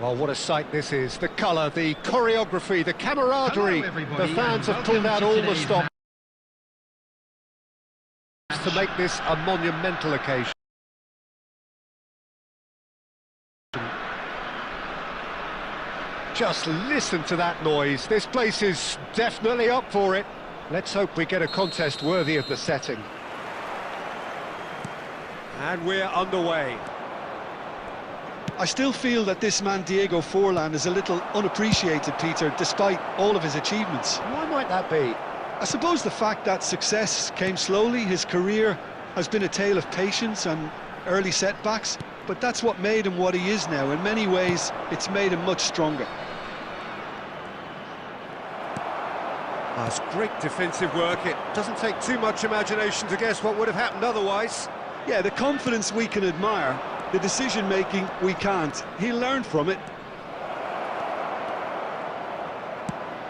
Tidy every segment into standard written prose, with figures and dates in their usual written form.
Well, what a sight this is. The colour, the choreography, the camaraderie. The fans have pulled out all the stops to make this a monumental occasion. Just listen to that noise. This place is definitely up for it. Let's hope we get a contest worthy of the setting. And we're underway. I still feel that this man Diego Forlan is a little unappreciated, Peter, despite all of his achievements. Why might that be? I suppose the fact that success came slowly, his career has been a tale of patience and early setbacks, but that's what made him what he is now. In many ways, it's made him much stronger. That's great defensive work. It doesn't take too much imagination to guess what would have happened otherwise. Yeah, the confidence we can admire, the decision-making we can't. He learned from it.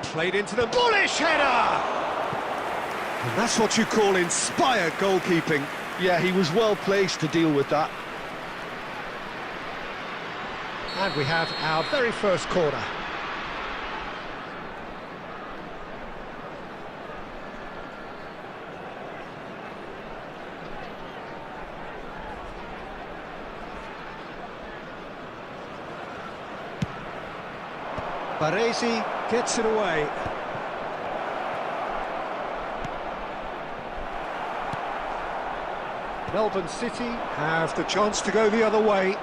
Played into the bullish header! And that's what you call inspired goalkeeping. Yeah, he was well placed to deal with that. And we have our very first corner. Baresi gets it away. Melbourne City have the chance to go the other way.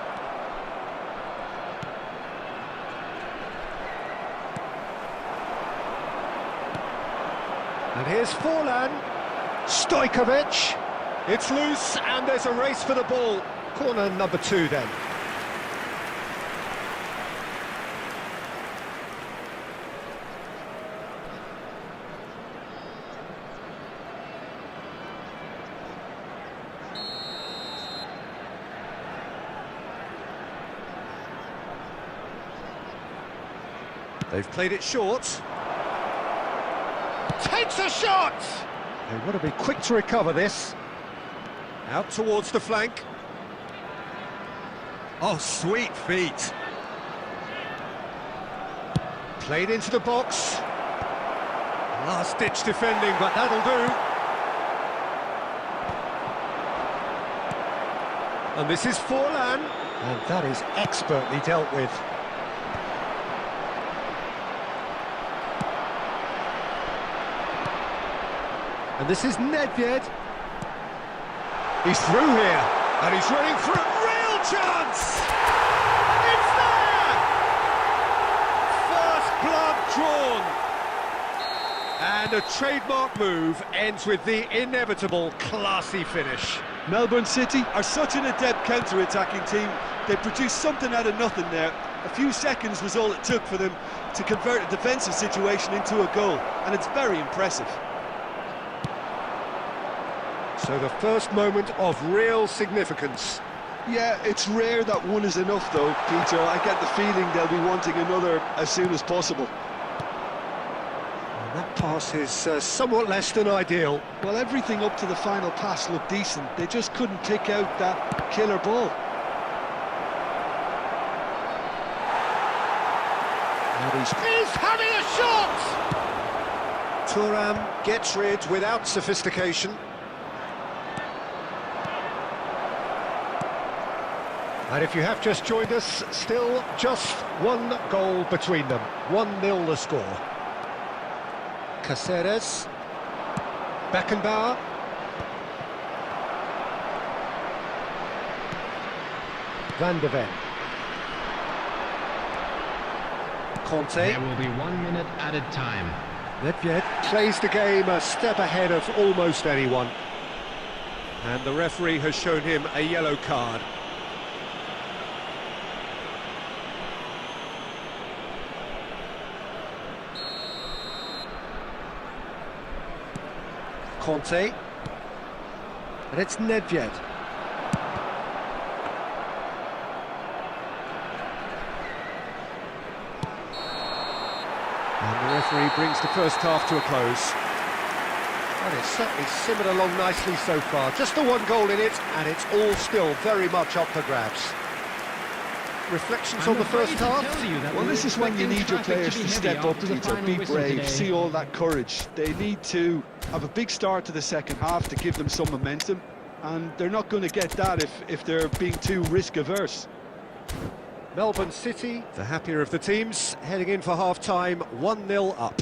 And here's Forlan. Stojkovic. It's loose and there's a race for the ball. Corner number 2 then. They've played it short. Takes a shot! They want to be quick to recover this. Out towards the flank. Oh, sweet feet. Played into the box. Last-ditch defending, but that'll do. And this is Forlan. And that is expertly dealt with. And this is Nedved. He's through here, and he's running through. Real chance! It's there! First blood drawn. And a trademark move ends with the inevitable classy finish. Melbourne City are such an adept counter-attacking team. They produced something out of nothing there. A few seconds was all it took for them to convert a defensive situation into a goal, and it's very impressive. So the first moment of real significance. Yeah, it's rare that one is enough though, Peter. I get the feeling they'll be wanting another as soon as possible. And that pass is somewhat less than ideal. Well, everything up to the final pass looked decent. They just couldn't pick out that killer ball. And he's having a shot! Thuram gets rid without sophistication. And if you have just joined us, still just one goal between them. 1-0 the score. Caceres. Beckenbauer. Van de Ven. Conte. There will be 1 minute added time. Nedved plays the game a step ahead of almost anyone. And the referee has shown him a yellow card. Conte, and it's Nedved. And the referee brings the first half to a close. Well, it's certainly simmered along nicely so far. Just the one goal in it, and it's all still very much up for grabs. reflections on the first half? Well, this is when you need your players to step up, Peter, be brave, see all that courage. They need to have a big start to the second half to give them some momentum, and they're not going to get that if they're being too risk-averse. Melbourne City, the happier of the teams, heading in for half-time, 1-0 up.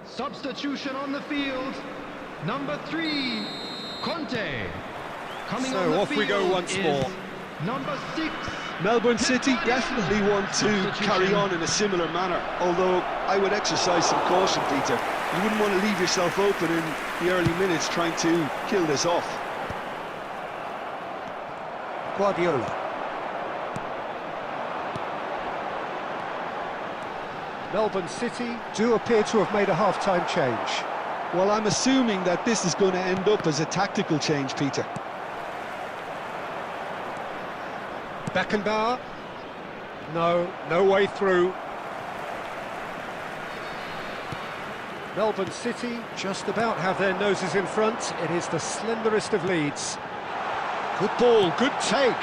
Substitution on the field. Number 3, Conte. Coming on So the off we go field once is more. Number 6. Melbourne City definitely want to carry on in a similar manner, although I would exercise some caution, Peter. You wouldn't want to leave yourself open in the early minutes trying to kill this off. Guardiola. Melbourne City do appear to have made a half-time change. Well, I'm assuming that this is going to end up as a tactical change, Peter. Beckenbauer. No way through. Melbourne City just about have their noses in front. It is the slenderest of leads. Good ball, good take.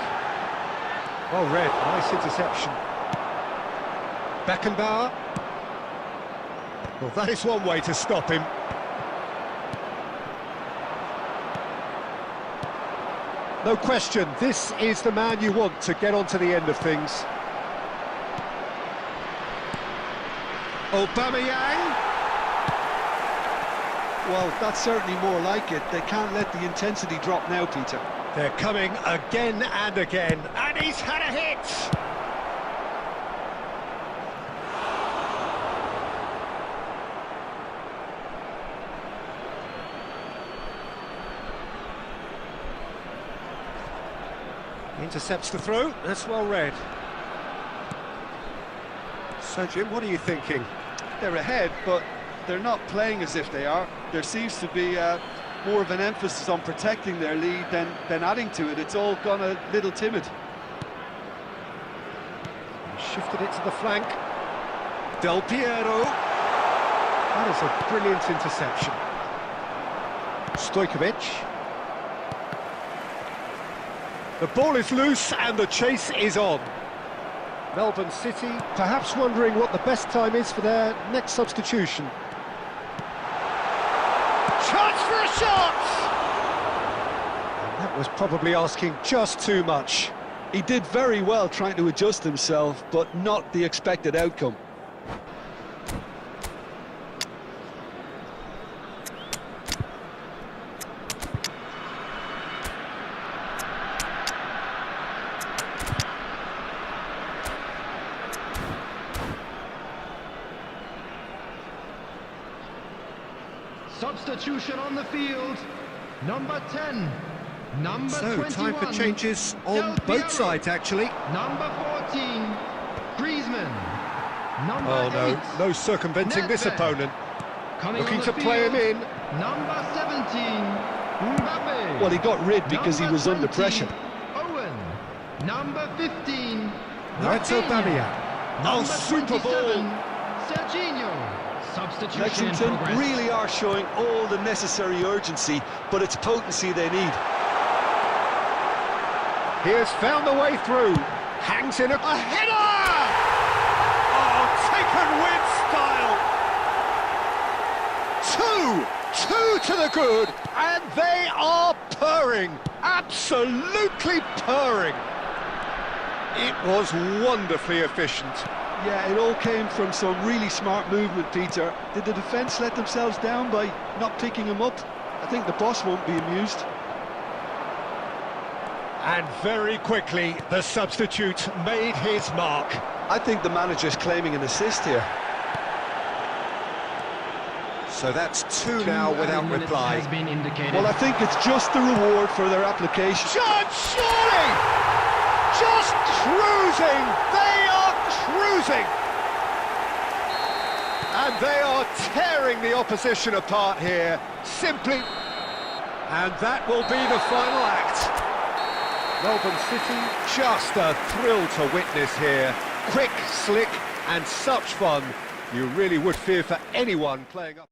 Well read, nice interception. Beckenbauer. Well, that is one way to stop him. No question, this is the man you want to get onto the end of things. Aubameyang. Well, that's certainly more like it. They can't let the intensity drop now, Peter. They're coming again and again, and he's had a hit! Intercepts the throw, that's well read. So Jim, what are you thinking? They're ahead, but they're not playing as if they are. There seems to be more of an emphasis on protecting their lead than adding to it. It's all gone a little timid. He shifted it to the flank. Del Piero. That is a brilliant interception. Stojkovic. The ball is loose and the chase is on. Melbourne City perhaps wondering what the best time is for their next substitution. Chance for a shot! And that was probably asking just too much. He did very well trying to adjust himself, but not the expected outcome. Substitution on the field. Number 10. Number 21. So, time for changes on both sides, actually. Number 14. Griezmann. Number Oh, 8. no circumventing this Nedved. opponent. Coming Looking on to the play him field, in. Number 17. Mbappe. Well, he got rid because he was under 20, pressure. Owen. Number 15. That's Rafinha. Aubameyang. Oh, Number super 27, ball. Serginho. Substitution in Lexington progress. really are showing all the necessary urgency, but it's potency they need. He has found the way through. Hangs in a header! Oh, taken with style. Two to the good, and they are purring. Absolutely purring. It was wonderfully efficient. Yeah, it all came from some really smart movement, Peter. Did the defence let themselves down by not picking him up? I think the boss won't be amused. And very quickly, the substitute made his mark. I think the manager's claiming an assist here. So that's two now without minutes reply. has been indicated. Well, I think it's just the reward for their application. Judge, surely! Just cruising! They are cruising! And they are tearing the opposition apart here, simply. And that will be the final act. Melbourne City, just a thrill to witness here. Quick, slick, and such fun. You really would fear for anyone playing up.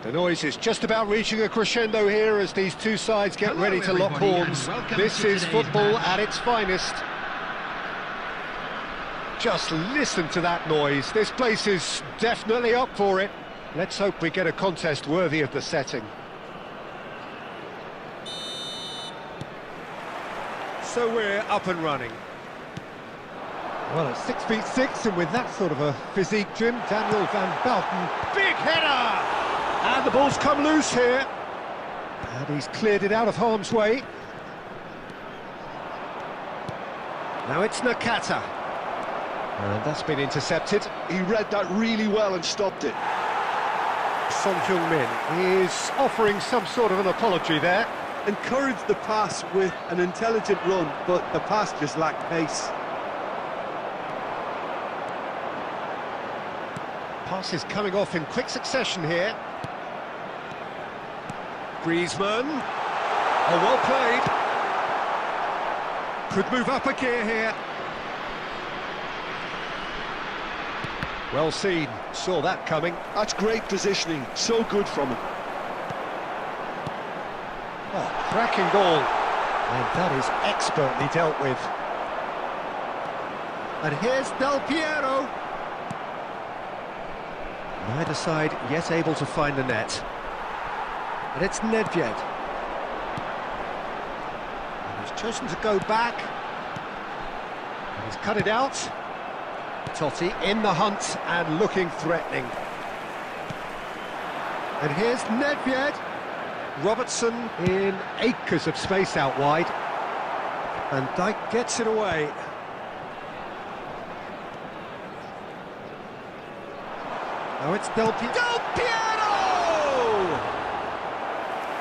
The noise is just about reaching a crescendo here as these two sides get ready to lock horns. This is football at its finest. Just listen to that noise. This place is definitely up for it. Let's hope we get a contest worthy of the setting. So we're up and running. Well, at 6'6", and with that sort of a physique, Jim, Daniel van Bouten. Big header! And the ball's come loose here. And he's cleared it out of harm's way. Now it's Nakata. And that's been intercepted. He read that really well and stopped it. Son Heung-min is offering some sort of an apology there. Encouraged the pass with an intelligent run, but the pass just lacked pace. Pass is coming off in quick succession here. Griezmann. Oh, well played. Could move up a gear here. Well seen. Saw that coming. That's great positioning. So good from him. Oh, cracking ball. And that is expertly dealt with. And here's Del Piero. Neither side yet able to find the net. And it's Nedved. And he's chosen to go back. And he's cut it out. Totti in the hunt and looking threatening. And here's Nedved. Robertson in acres of space out wide. And Dijk gets it away. Now it's Del Piero!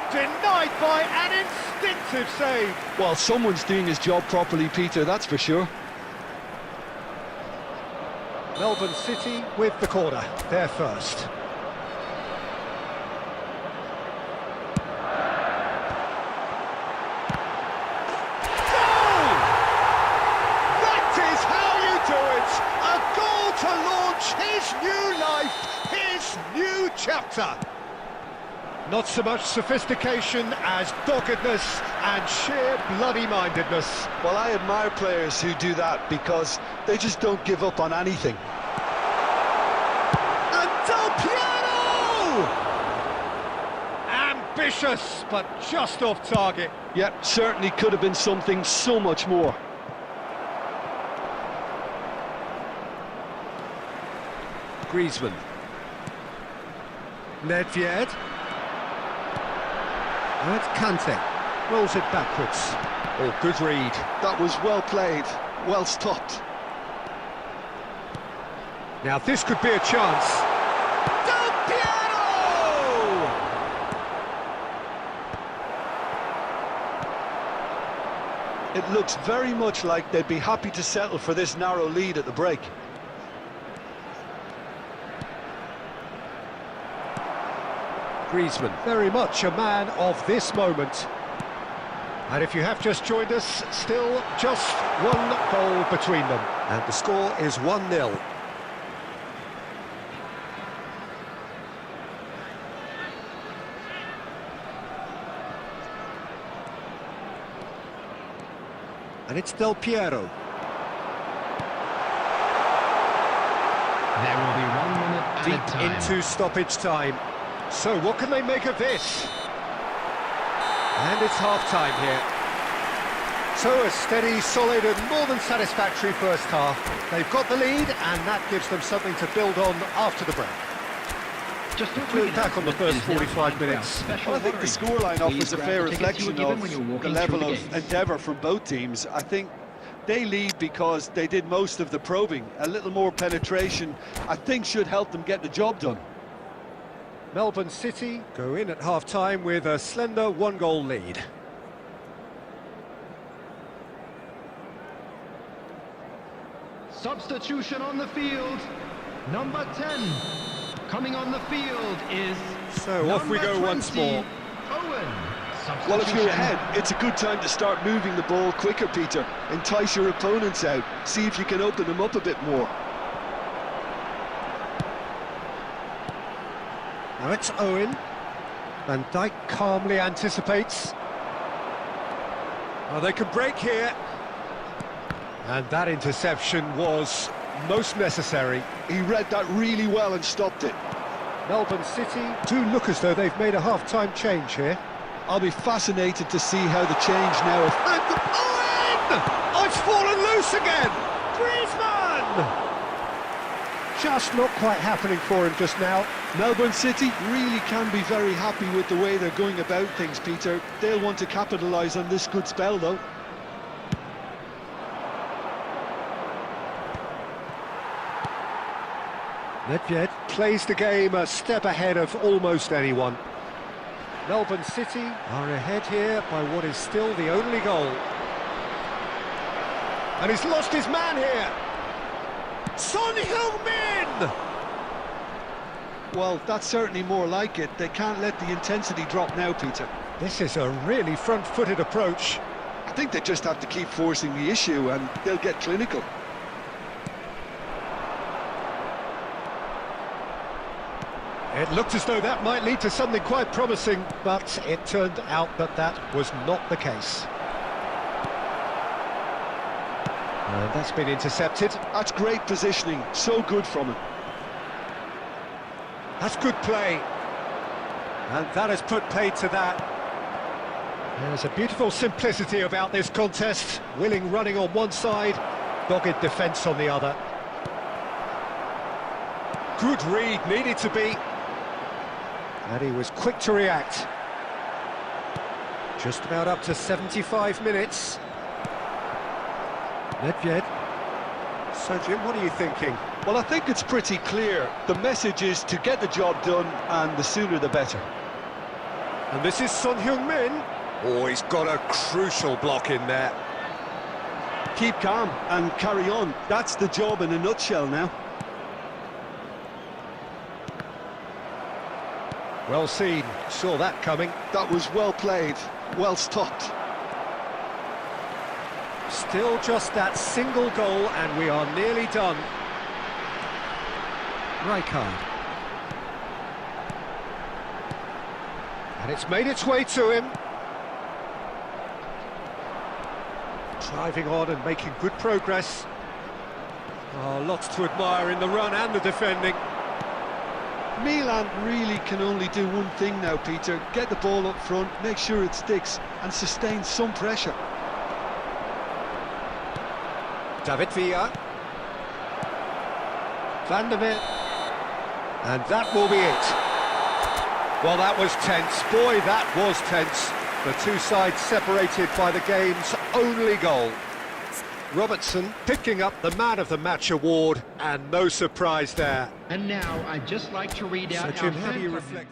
Denied by an instinctive save. Well, someone's doing his job properly, Peter, that's for sure. Melbourne City with the corner, they're first. Goal! That is how you do it! A goal to launch his new life, his new chapter. Not so much sophistication as doggedness and sheer bloody-mindedness. Well, I admire players who do that because they just don't give up on anything. And Del Piero! Ambitious, but just off target. Yep, certainly could have been something so much more. Griezmann. Nedved. Now it's Kante. Rolls it backwards. Oh, good read. That was well played, well stopped. Now this could be a chance. Del Piero! It looks very much like they'd be happy to settle for this narrow lead at the break. Griezmann, very much a man of this moment. And if you have just joined us, still just one goal between them. And the score is 1-0. And it's Del Piero. There will be 1 minute added Deep time. into stoppage time. So what can they make of this? And it's half-time here. So a steady, solid and more than satisfactory first half. They've got the lead and that gives them something to build on after the break. Just Look back on the first 45 minutes. Well, I think the scoreline offers a fair reflection of the level of endeavour from both teams. I think they lead because they did most of the probing. A little more penetration, I think, should help them get the job done. Melbourne City go in at half-time with a slender one-goal lead. Substitution on the field. Number 10 coming on the field is So off we go once more. Owen. Well, if you're Substitution. ahead, it's a good time to start moving the ball quicker, Peter. Entice your opponents out. See if you can open them up a bit more. Now it's Owen. Van Dijk calmly anticipates. Oh, they can break here. And that interception was most necessary. He read that really well and stopped it. Melbourne City do look as though they've made a half-time change here. I'll be fascinated to see how the change now... And Owen! Oh, it's fallen loose again! Griezmann! Just not quite happening for him just now. Melbourne City really can be very happy with the way they're going about things, Peter. They'll want to capitalise on this good spell, though. Nedved plays the game a step ahead of almost anyone. Melbourne City are ahead here by what is still the only goal. And he's lost his man here. Son Heung-min! Well, that's certainly more like it. They can't let the intensity drop now, Peter. This is a really front-footed approach. I think they just have to keep forcing the issue and they'll get clinical. It looked as though that might lead to something quite promising, but it turned out that that was not the case. And that's been intercepted. That's great positioning, so good from him. That's good play. And that has put paid to that. There's a beautiful simplicity about this contest. Willing running on one side, dogged defence on the other. Good read, needed to be. And he was quick to react. Just about up to 75 minutes. Nedved. So, Jim, what are you thinking? Well, I think it's pretty clear. The message is to get the job done, and the sooner the better. And this is Son Heung-min. Oh, he's got a crucial block in there. Keep calm and carry on. That's the job in a nutshell now. Well seen, saw that coming. That was well played, well stopped. Still just that single goal and we are nearly done. Rijkaard. And it's made its way to him. Driving on and making good progress. Oh, lots to admire in the run and the defending. Milan really can only do one thing now, Peter. Get the ball up front, make sure it sticks, and sustain some pressure. David Villa. Van der Meer. And that will be it. Well, that was tense. Boy, that was tense. The two sides separated by the game's only goal. Robertson picking up the Man of the Match award, and no surprise there. And now I'd just like to read out So, Jim, our how do you fan reflect?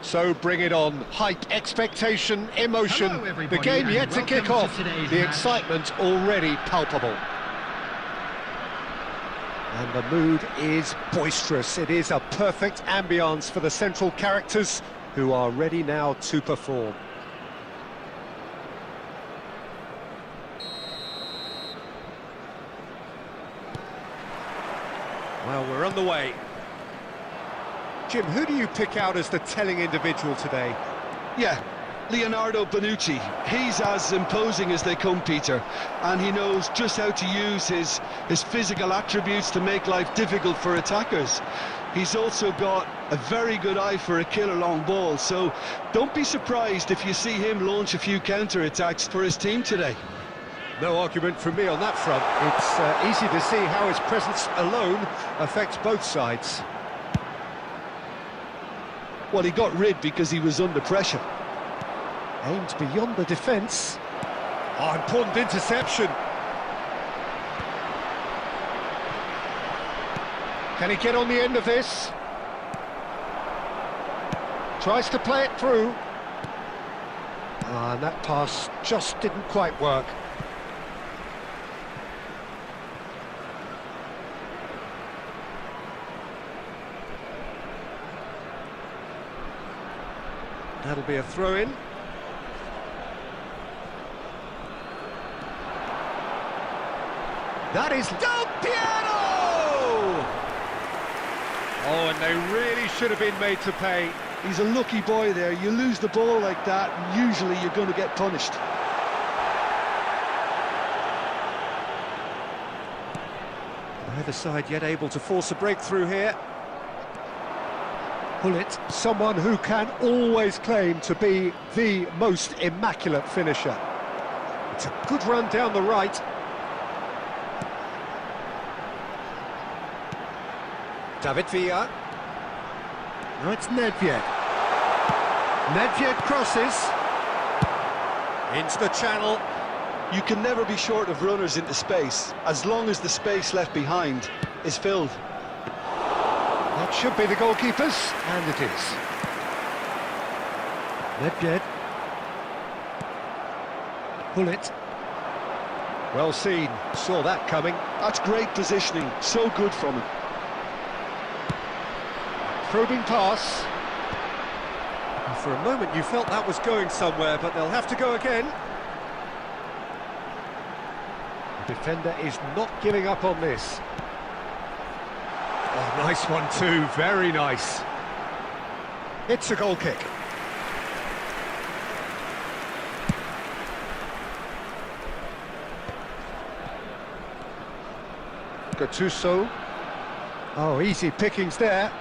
So bring it on. Hype, expectation, emotion. Hello, The everybody, game and yet to kick welcome off. to today's The match. excitement already palpable. And the mood is boisterous. It is a perfect ambience for the central characters who are ready now to perform. Well, we're on the way. Jim, who do you pick out as the telling individual today? Yeah, Leonardo Bonucci, he's as imposing as they come, Peter, and he knows just how to use his physical attributes to make life difficult for attackers. He's also got a very good eye for a killer long ball, so don't be surprised if you see him launch a few counter-attacks for his team today. No argument from me on that front. It's easy to see how his presence alone affects both sides. Well, he got rid because he was under pressure. Aimed beyond the defence. Oh, important interception. Can he get on the end of this? Tries to play it through. And that pass just didn't quite work. That'll be a throw-in. That is Del Piero! Oh, and they really should have been made to pay. He's a lucky boy there. You lose the ball like that, and usually you're going to get punished. Neither side yet able to force a breakthrough here. Pullet, someone who can always claim to be the most immaculate finisher. It's a good run down the right. David Villa. No, it's Nedved. Nedved crosses. Into the channel. You can never be short of runners into space, as long as the space left behind is filled. That should be the goalkeeper's, and it is. Nedved. Pullet. Well seen, saw that coming. That's great positioning, so good from him. Probing pass. And for a moment you felt that was going somewhere, but they'll have to go again. The defender is not giving up on this. Oh, nice one too, very nice. It's a goal kick. Gattuso. Oh, easy pickings there.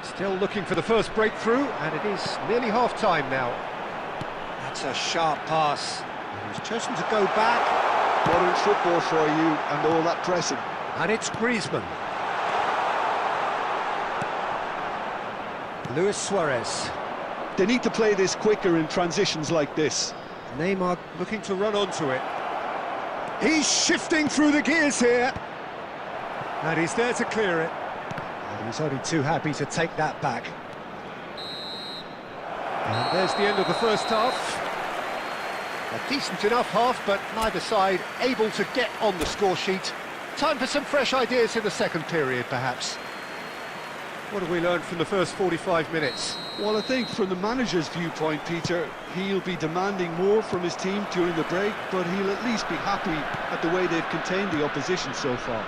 Still looking for the first breakthrough, and it is nearly half-time now. That's a sharp pass. And he's chosen to go back. Modern football for you, and all that pressing. And it's Griezmann. Luis Suarez. They need to play this quicker in transitions like this. Neymar looking to run onto it. He's shifting through the gears here. And he's there to clear it. And he's only too happy to take that back. And there's the end of the first half. A decent enough half, but neither side able to get on the score sheet. Time for some fresh ideas in the second period, perhaps. What have we learned from the first 45 minutes? Well, I think from the manager's viewpoint, Peter, he'll be demanding more from his team during the break, but he'll at least be happy at the way they've contained the opposition so far.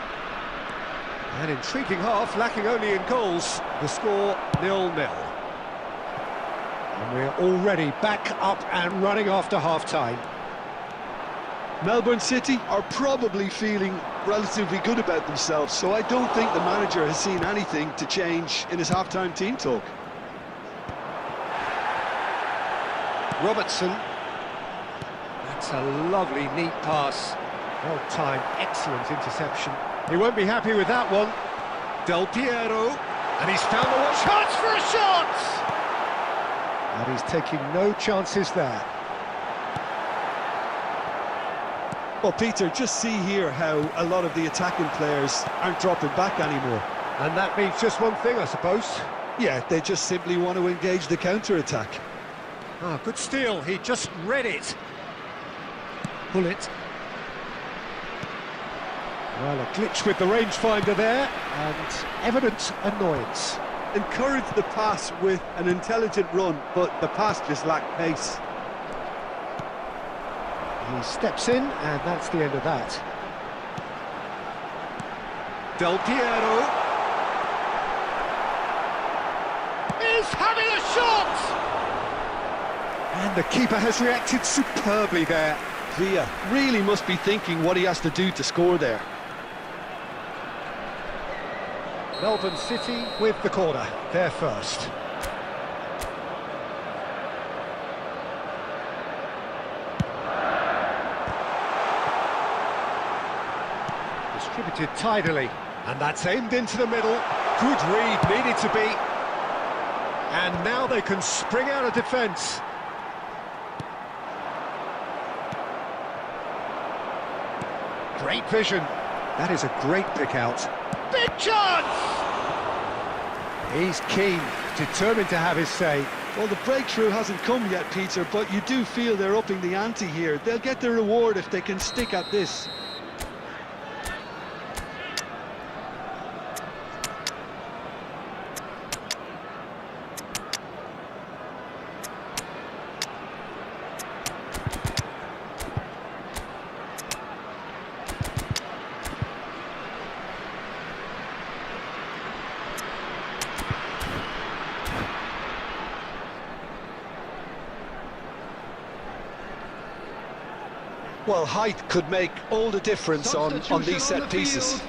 An intriguing half, lacking only in goals. The score 0-0. And we're already back up and running after half-time. Melbourne City are probably feeling relatively good about themselves, so I don't think the manager has seen anything to change in his half-time team talk. Robertson. That's a lovely, neat pass. Well-timed, excellent interception. He won't be happy with that one. Del Piero. And he's found the chance for a shot! And he's taking no chances there. Well, Peter, just see here how a lot of the attacking players aren't dropping back anymore. And that means just one thing, I suppose. Yeah, they just simply want to engage the counter-attack. Ah, good steal, he just read it. Pullet. Well, a glitch with the rangefinder there, and evident annoyance. Encourage the pass with an intelligent run, but the pass just lacked pace. He steps in, and that's the end of that. Del Piero is having a shot! And the keeper has reacted superbly there. Villa really must be thinking what he has to do to score there. Melbourne City with the corner, they're first. Distributed tidily, and that's aimed into the middle. Good read, needed to be. And now they can spring out of defence. Great vision. That is a great pick out. Big chance! He's keen, determined to have his say. Well, the breakthrough hasn't come yet, Peter, but you do feel they're upping the ante here. They'll get their reward if they can stick at this. Well, height could make all the difference on these set pieces.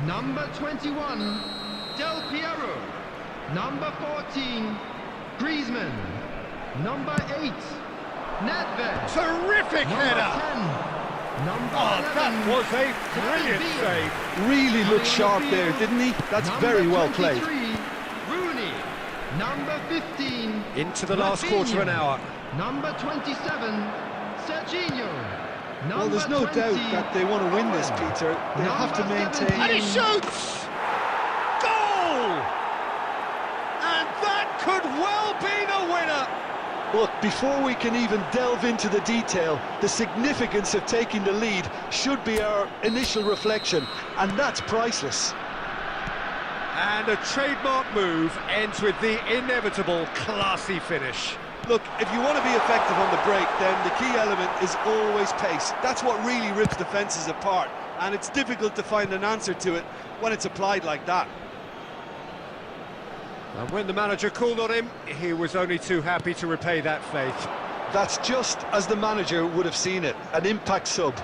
Number 21, Del Piero. Number 14, Griezmann. Number 8, Nedved. Terrific header! Number 11, That was a brilliant save. Really looked sharp there, didn't he? That's very well played. Rooney. Number 15, Into the last quarter of an hour. Number 27, Serginho. Well, there's no doubt that they want to win this, Peter. They have to maintain... And he shoots! Goal! And that could well be the winner! Look, before we can even delve into the detail, the significance of taking the lead should be our initial reflection, and that's priceless. And a trademark move ends with the inevitable classy finish. Look, if you want to be effective on the break, then the key element is always pace. That's what really rips defences apart, and it's difficult to find an answer to it when it's applied like that. And when the manager called on him, he was only too happy to repay that faith. That's just as the manager would have seen it, an impact sub.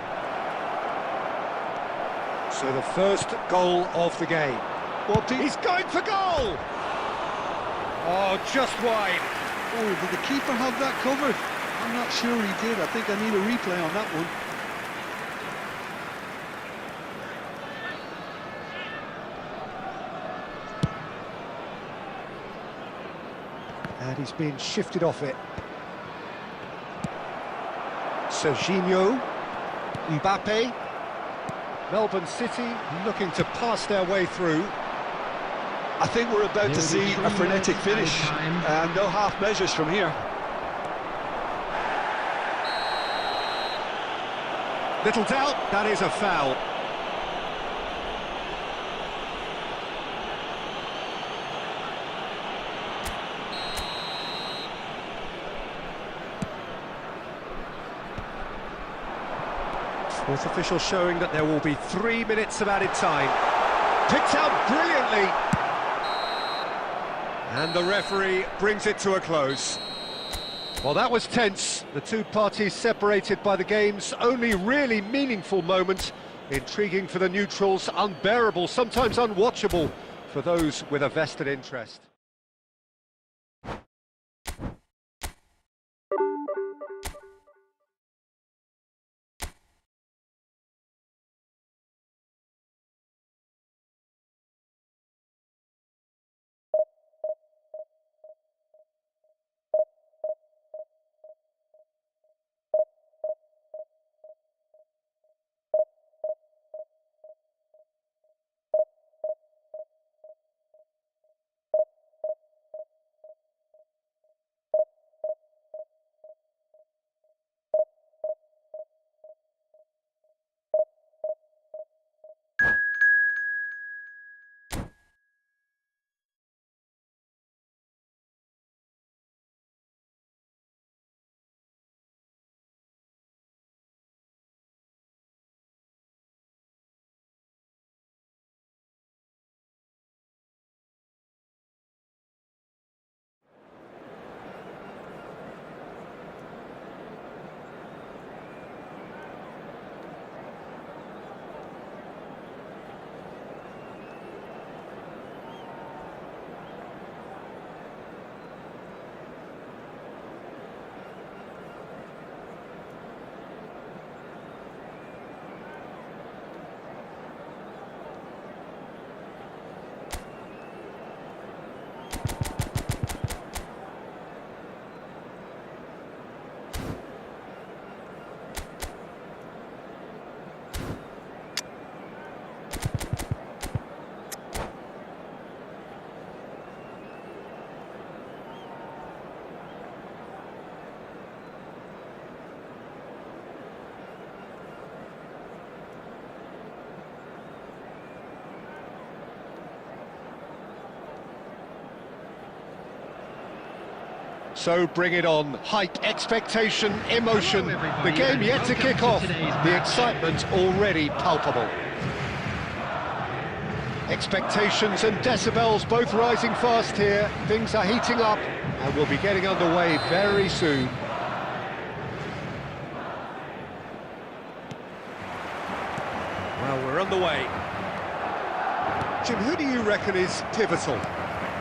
So the first goal of the game. Well, He's going for goal! Oh, just wide. Oh, did the keeper have that covered? I'm not sure he did. I think I need a replay on that one. And he's being shifted off it. Serginho, Mbappe, Melbourne City looking to pass their way through. I think we're about to see a frenetic finish, and no half measures from here. Little doubt, that is a foul. Fourth official showing that there will be 3 minutes of added time. Picked out brilliantly. And the referee brings it to a close. Well, that was tense. The two parties separated by the game's only really meaningful moment. Intriguing for the neutrals, unbearable, sometimes unwatchable for those with a vested interest. So bring it on. Hype, expectation, emotion. Hello, The everybody, game and yet to welcome kick to off. today's The match. excitement already palpable. Expectations and decibels both rising fast here. Things are heating up and we'll be getting underway very soon. Well, we're underway. Jim, who do you reckon is pivotal?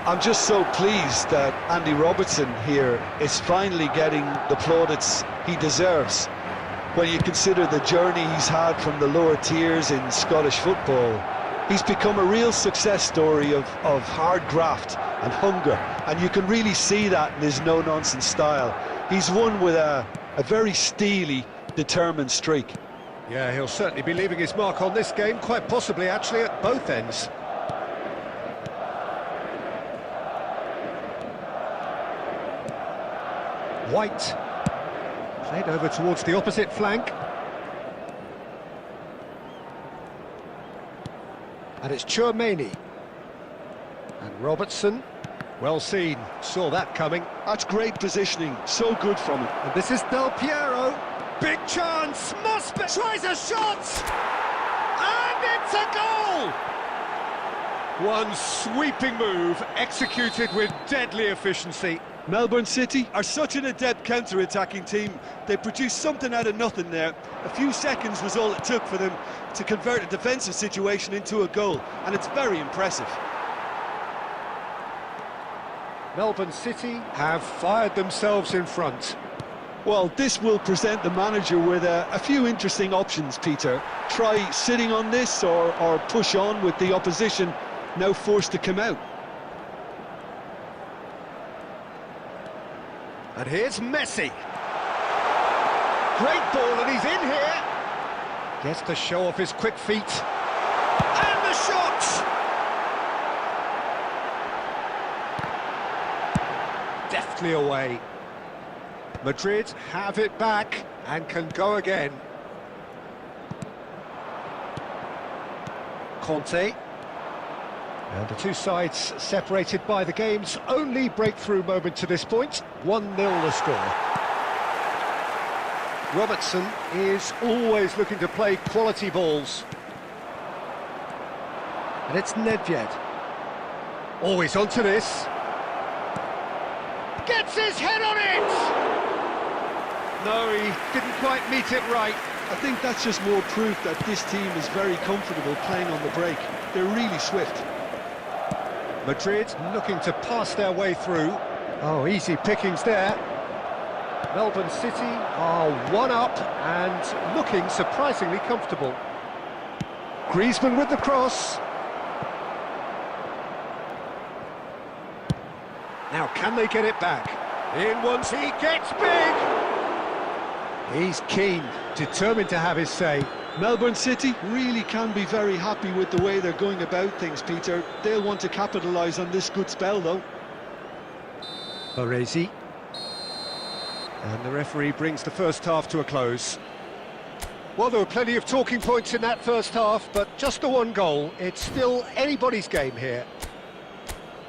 I'm just so pleased that Andy Robertson here is finally getting the plaudits he deserves. When you consider the journey he's had from the lower tiers in Scottish football, he's become a real success story of hard graft and hunger, and you can really see that in his no-nonsense style. He's won with a very steely, determined streak. Yeah, he'll certainly be leaving his mark on this game, quite possibly actually at both ends. White, played over towards the opposite flank. And it's Chouameni. And Robertson, well seen, saw that coming. That's great positioning, so good from him. And this is Del Piero. Big chance, Mosby tries a shot! And it's a goal! One sweeping move, executed with deadly efficiency. Melbourne City are such an adept counter-attacking team. They produced something out of nothing there. A few seconds was all it took for them to convert a defensive situation into a goal, and it's very impressive. Melbourne City have fired themselves in front. Well, this will present the manager with a few interesting options, Peter. Try sitting on this or push on with the opposition now forced to come out. And here's Messi. Great ball, and he's in here. Gets to show off his quick feet. And the shot! Deftly away. Madrid have it back and can go again. Conte. And the two sides separated by the game's only breakthrough moment to this point. 1-0 the score. Robertson is always looking to play quality balls. And it's Nedved. Always onto this. Gets his head on it! No, he didn't quite meet it right. I think that's just more proof that this team is very comfortable playing on the break. They're really swift. Madrid looking to pass their way through. Oh, easy pickings there. Melbourne City are one up and looking surprisingly comfortable. Griezmann with the cross. Now, can they get it back? In once he gets big! He's keen, determined to have his say. Melbourne City really can be very happy with the way they're going about things, Peter. They'll want to capitalise on this good spell, though. Baresi. And the referee brings the first half to a close. Well, there were plenty of talking points in that first half, but just the one goal. It's still anybody's game here.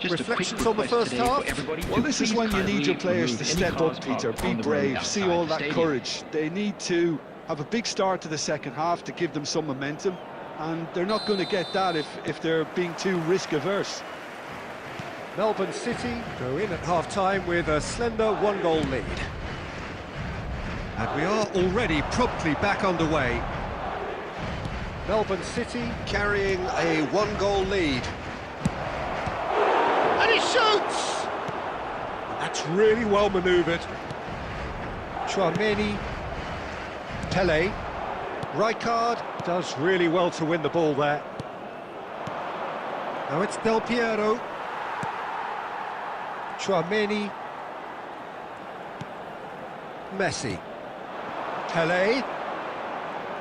Just Reflections on the first half? Well, this is when you need your players to step up, Peter. Be brave, see all that courage. They need to have a big start to the second half to give them some momentum, and they're not going to get that if they're being too risk-averse. Melbourne City go in at half-time with a slender one-goal lead. And we are already promptly back underway. Melbourne City carrying a one-goal lead. And he shoots! That's really well manoeuvred. Chouameni, Pele, Rijkaard does really well to win the ball there. Now it's Del Piero. Chouameni. Messi. Pele.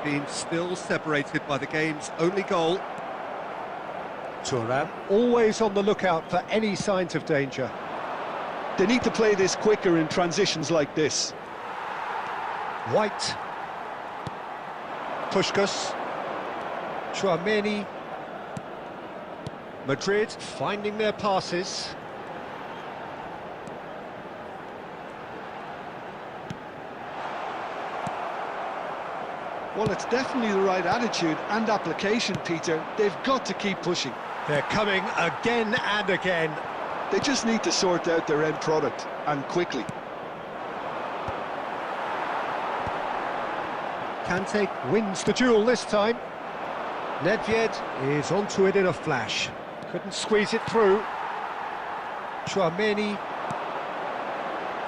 Being still separated by the game's only goal. Thuram always on the lookout for any signs of danger. They need to play this quicker in transitions like this. White. Puskás. Chouameni. Madrid finding their passes. Well, it's definitely the right attitude and application, Peter. They've got to keep pushing. They're coming again and again. They just need to sort out their end product, and quickly. Kante wins the duel this time. Nedved is onto it in a flash. Couldn't squeeze it through. Chouameni.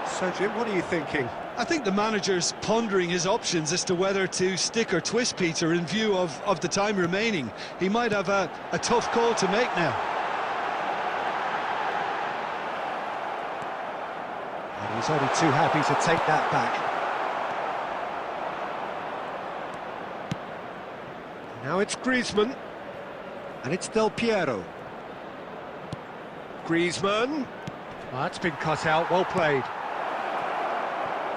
So, Jim, what are you thinking? I think the manager's pondering his options as to whether to stick or twist Peter in view of the time remaining. He might have a tough call to make now. And he's only too happy to take that back. Now it's Griezmann. And it's Del Piero. Griezmann. Oh, that's been cut out, well played.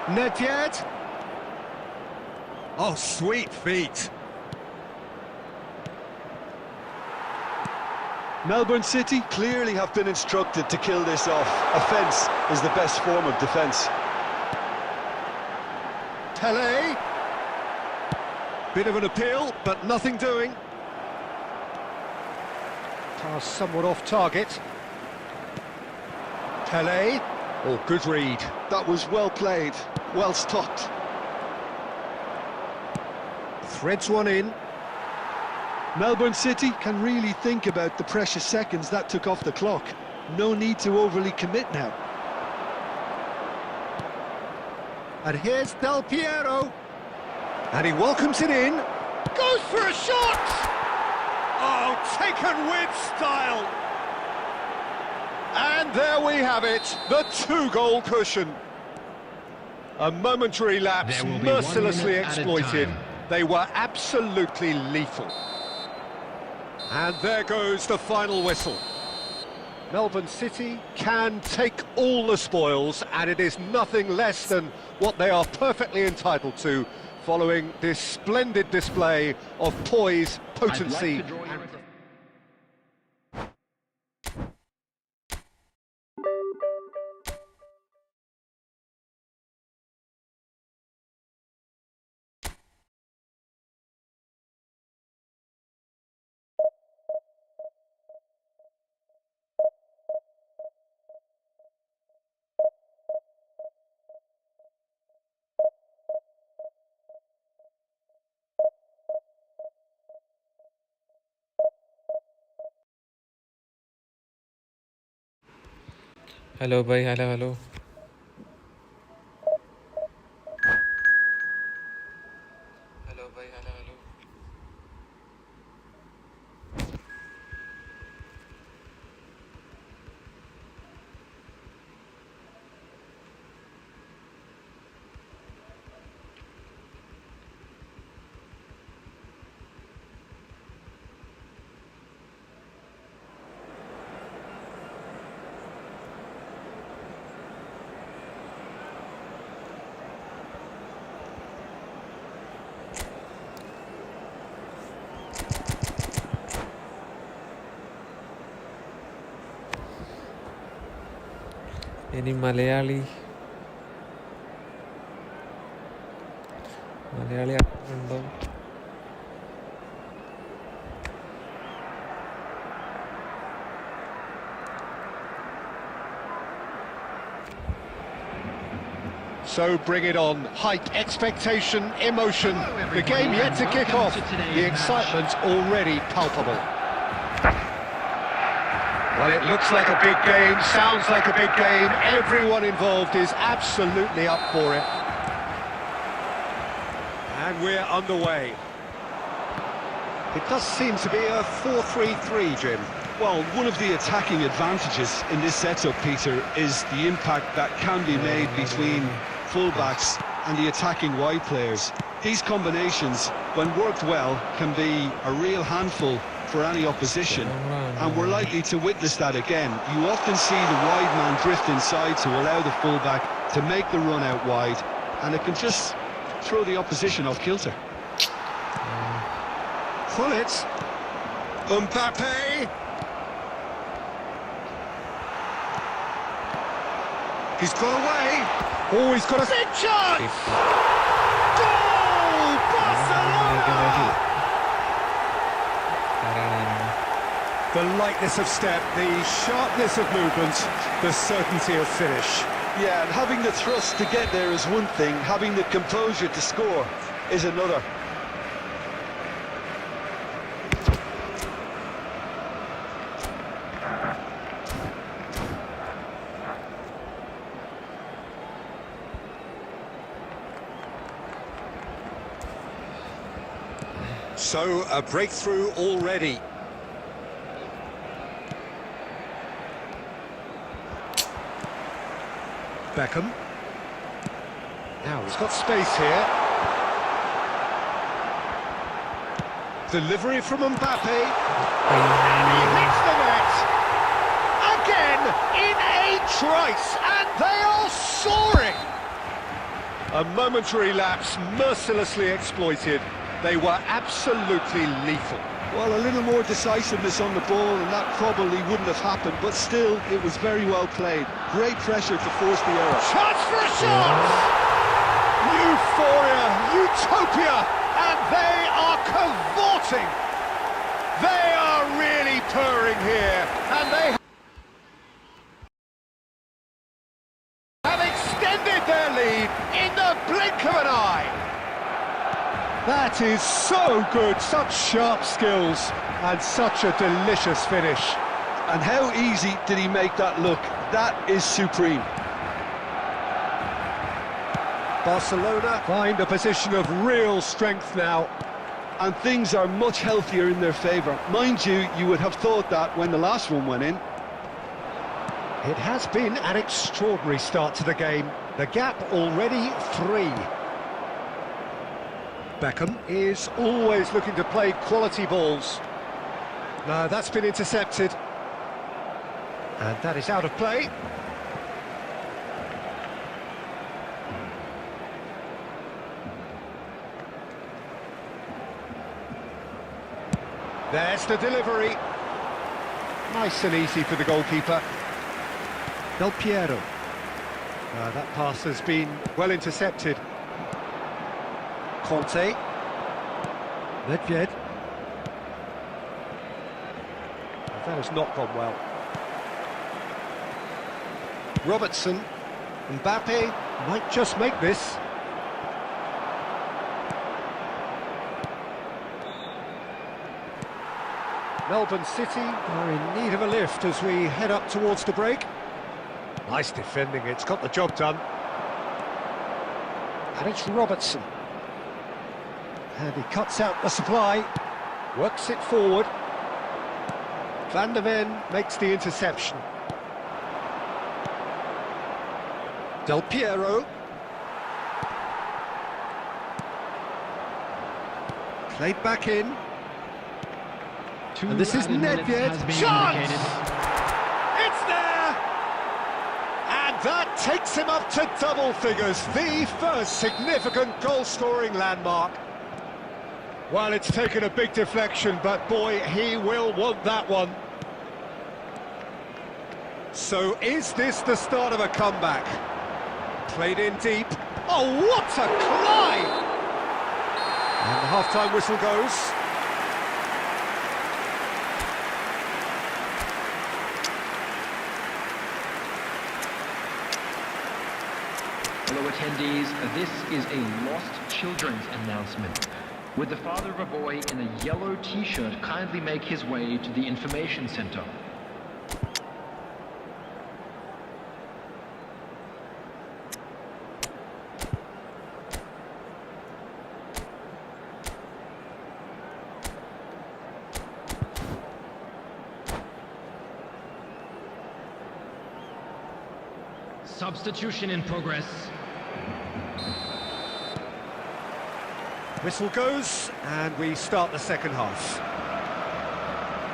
Nedved. Oh, sweet feet. Melbourne City clearly have been instructed to kill this off. Offence is the best form of defence. Tele. Bit of an appeal, but nothing doing. Pass somewhat off target. Tele. Oh, good read. That was well played, well stopped. Threads one in. Melbourne City can really think about the precious seconds that took off the clock. No need to overly commit now. And here's Del Piero. And he welcomes it in. Goes for a shot! Oh, taken with style. And there we have it, the two-goal cushion. A momentary lapse, There will be 1 mercilessly minute at a exploited. time. They were absolutely lethal. And there goes the final whistle. Melbourne City can take all the spoils, and it is nothing less than what they are perfectly entitled to, following this splendid display of poise, potency, I'd like to draw your and... hello भाई hello hello hello भाई hello hello ഇനി മലയാളി ഉണ്ടോ So bring it on. Hype, expectation, emotion. The game yet to kick off. The excitement's already palpable. Well, it looks like a big game, sounds like a big game. Everyone involved is absolutely up for it. And we're underway. It does seem to be a 4-3-3, Jim. Well, one of the attacking advantages in this setup, Peter, is the impact that can be made between full-backs and the attacking wide players. These combinations, when worked well, can be a real handful for any opposition, and we're likely to witness that again. You often see the wide man drift inside to allow the full-back to make the run out wide, and it can just throw the opposition off kilter. Pull it. Mbappe. He's got away. Oh, he's got a big chance! Goal! Barcelona! The lightness of step, the sharpness of movement, the certainty of finish. Yeah, and having the thrust to get there is one thing, having the composure to score is another. So, a breakthrough already. Beckham. Now he's got space here. Delivery from Mbappe. And he hits the net. Again, in a trice, and they are soaring. A momentary lapse, mercilessly exploited. They were absolutely lethal. Well, a little more decisiveness on the ball and that probably wouldn't have happened, but still, it was very well played. Great pressure to force the error. Chance for a shot! Euphoria, utopia, and they are cavorting. They are really purring here, and they have extended their lead in the blink of an eye. That is so good, such sharp skills, and such a delicious finish. And how easy did he make that look? That is supreme. Barcelona find a position of real strength now. And things are much healthier in their favour. Mind you, you would have thought that when the last one went in. It has been an extraordinary start to the game. The gap already 3. Beckham is always looking to play quality balls. No, that's been intercepted. And that is out of play. There's the delivery. Nice and easy for the goalkeeper. Del Piero. That pass has been well intercepted. Conte. Nedved. That has not gone well. Robertson. Mbappe might just make this. Melbourne City are in need of a lift as we head up towards the break. Nice defending, it's got the job done. And it's Robertson. And he cuts out the supply, works it forward. Van der Ven makes the interception. Del Piero. Played back in. And this is Nedved. Chance! It's there! And that takes him up to double figures, the first significant goal-scoring landmark. Well, it's taken a big deflection, but boy, he will want that one. So is this the start of a comeback? Played in deep. Oh, what a climb! And the half-time whistle goes. Hello attendees, this is a lost children's announcement. Would the father of a boy in a yellow t-shirt kindly make his way to the information center? Substitution in progress. Whistle goes, and we start the second half.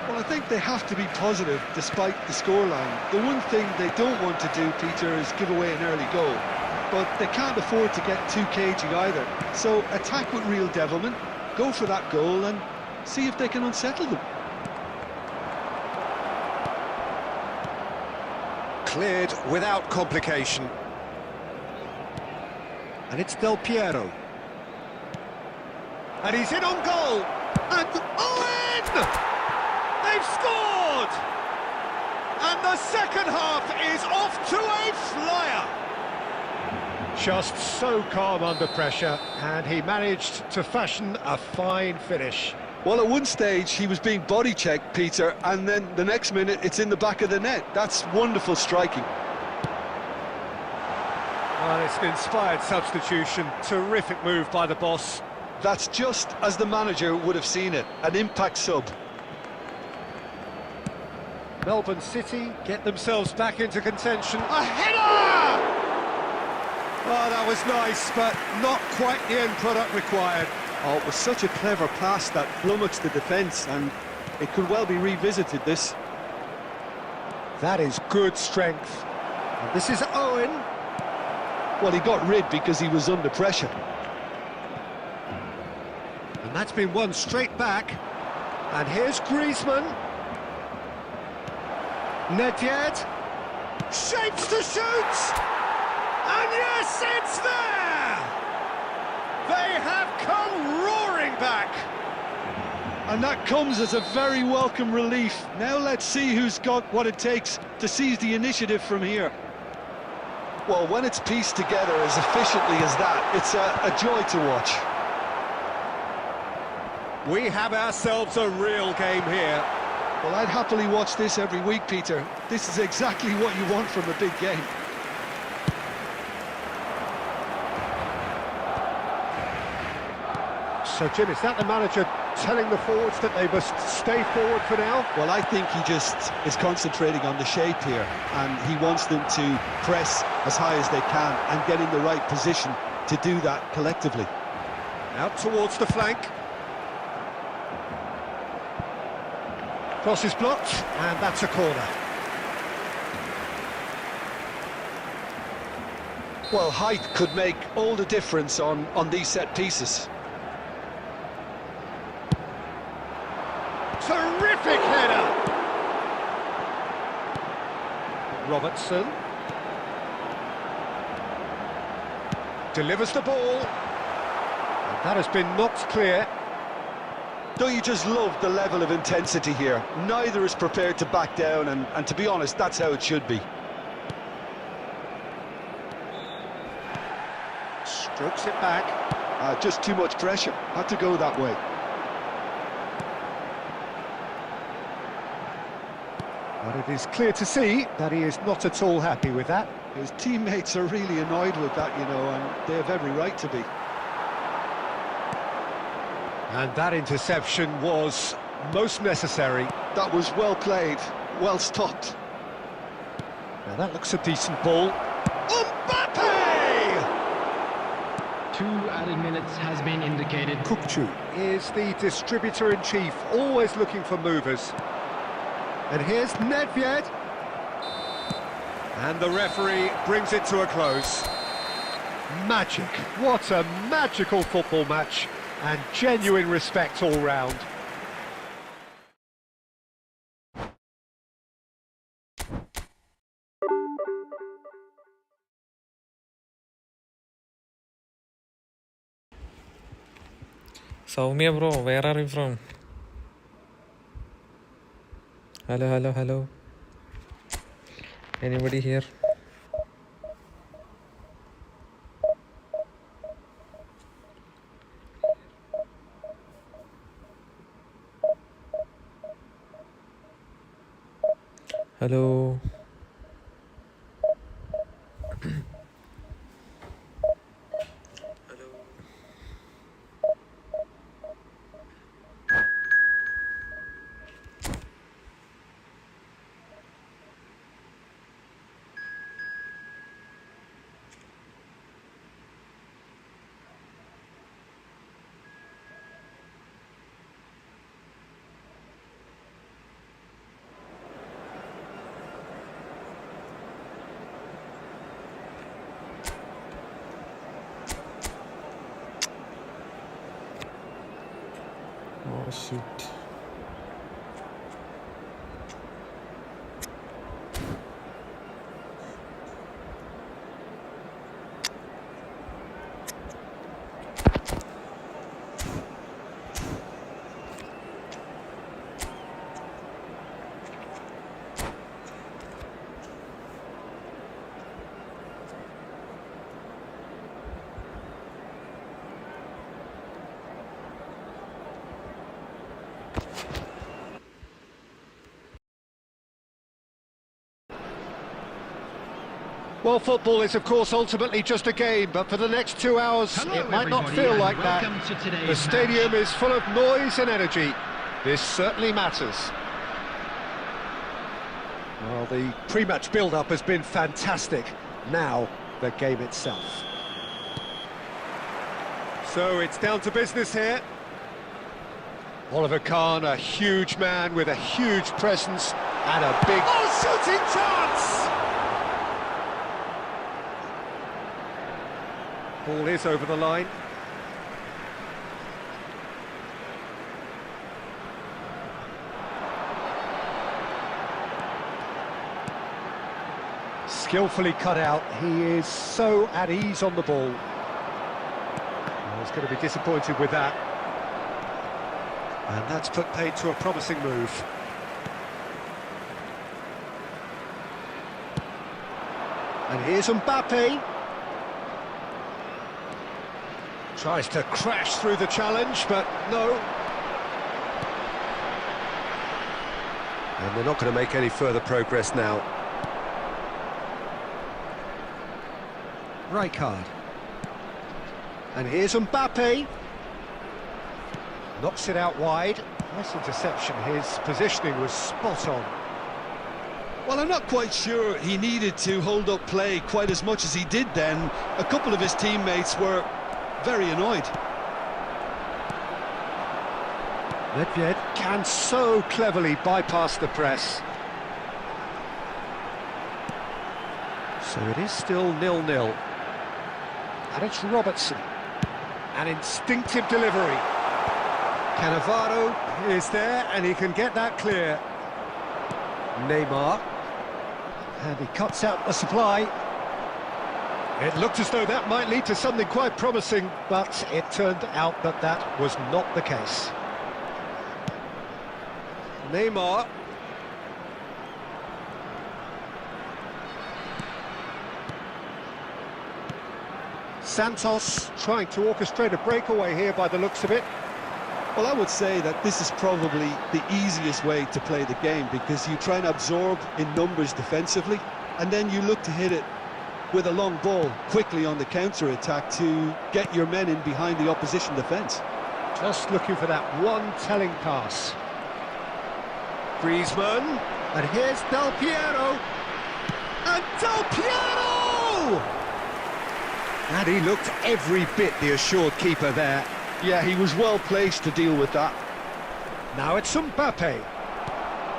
Well, I think they have to be positive despite the scoreline. The one thing they don't want to do, Peter, is give away an early goal. But they can't afford to get too cagey either. So attack with real devilment, go for that goal and see if they can unsettle them. Cleared without complication. And it's Del Piero. And he's in on goal! And Owen! They've scored! good! And the second half is off to a flyer! Just so calm under pressure, and he managed to fashion a fine finish. Well, at one stage he was being body checked, Peter, and then the next minute it's in the back of the net. That's wonderful striking. Well, it's an inspired substitution. Terrific move by the boss. That's just as the manager would have seen it, an impact sub. Melbourne City get themselves back into contention. A header! Oh, that was nice, but not quite the end product required. Oh, it was such a clever pass that flummoxed the defence, and it could well be revisited, this. That is good strength. And this is Owen. Well, he got rid because he was under pressure. And that's been won straight back. And here's Griezmann. Nedved. Shapes to shoot! And yes, it's there! They have come roaring back! And that comes as a very welcome relief. Now let's see who's got what it takes to seize the initiative from here. Well, when it's pieced together as efficiently as that, it's a joy to watch. We have ourselves a real game here. Well, I'd happily watch this every week, Peter. This is exactly what you want from a big game. So, Jim, is that the manager telling the forwards that they must stay forward for now? Well, I think he just is concentrating on the shape here, and he wants them to press as high as they can and get in the right position to do that collectively. Out towards the flank. Cross is blocked, and that's a corner. Well, height could make all the difference on these set pieces. Terrific header! Robertson delivers the ball, and that has been knocked clear. Don't you just love the level of intensity here? Neither is prepared to back down, and to be honest, that's how it should be. Strokes it back. Just too much pressure. Had to go that way. But it is clear to see that he is not at all happy with that. His teammates are really annoyed with that, you know, and they have every right to be. And that interception was most necessary. That was well played, well stopped. Now that looks a decent ball. Mbappe! 2 added minutes has been indicated. Kukçu is the distributor-in-chief, always looking for movers. And here's Nedved. And the referee brings it to a close. Magic. What a magical football match. And genuine respect all round. Soumya bro, where are you from? Hello, hello, hello. Anybody here? Hello. Oh shit. Well, football is, of course, ultimately just a game, but for the next 2 hours, Hello, it might not everybody, feel and like that. welcome to today's The stadium match. is full of noise and energy. This certainly matters. Well, the pre-match build-up has been fantastic. Now, the game itself. So, it's down to business here. Oliver Kahn, a huge man with a huge presence and a big... Oh, shooting chance! Ball is over the line. Skillfully cut out. He is so at ease on the ball. Well, he's going to be disappointed with that. And that's put paid to a promising move. And here's Mbappe. Tries to crash through the challenge, but no. And they're not going to make any further progress now. Rijkaard. And here's Mbappe. Knocks it out wide. Nice interception. His positioning was spot on. Well, I'm not quite sure he needed to hold up play quite as much as he did then. A couple of his teammates were very annoyed. Nedved can so cleverly bypass the press. So it is still 0-0. And it's Robertson. An instinctive delivery. Cannavaro is there, and he can get that clear. Neymar. And he cuts out the supply. It looked as though that might lead to something quite promising, but it turned out that that was not the case. Neymar. Santos trying to orchestrate a breakaway here by the looks of it. Well, I would say that this is probably the easiest way to play the game, because you try and absorb in numbers defensively, and then you look to hit it with a long ball quickly on the counter-attack to get your men in behind the opposition defence. Just looking for that one telling pass. Griezmann, and here's Del Piero. And Del Piero! And he looked every bit the assured keeper there. Yeah, he was well placed to deal with that. Now it's Mbappe.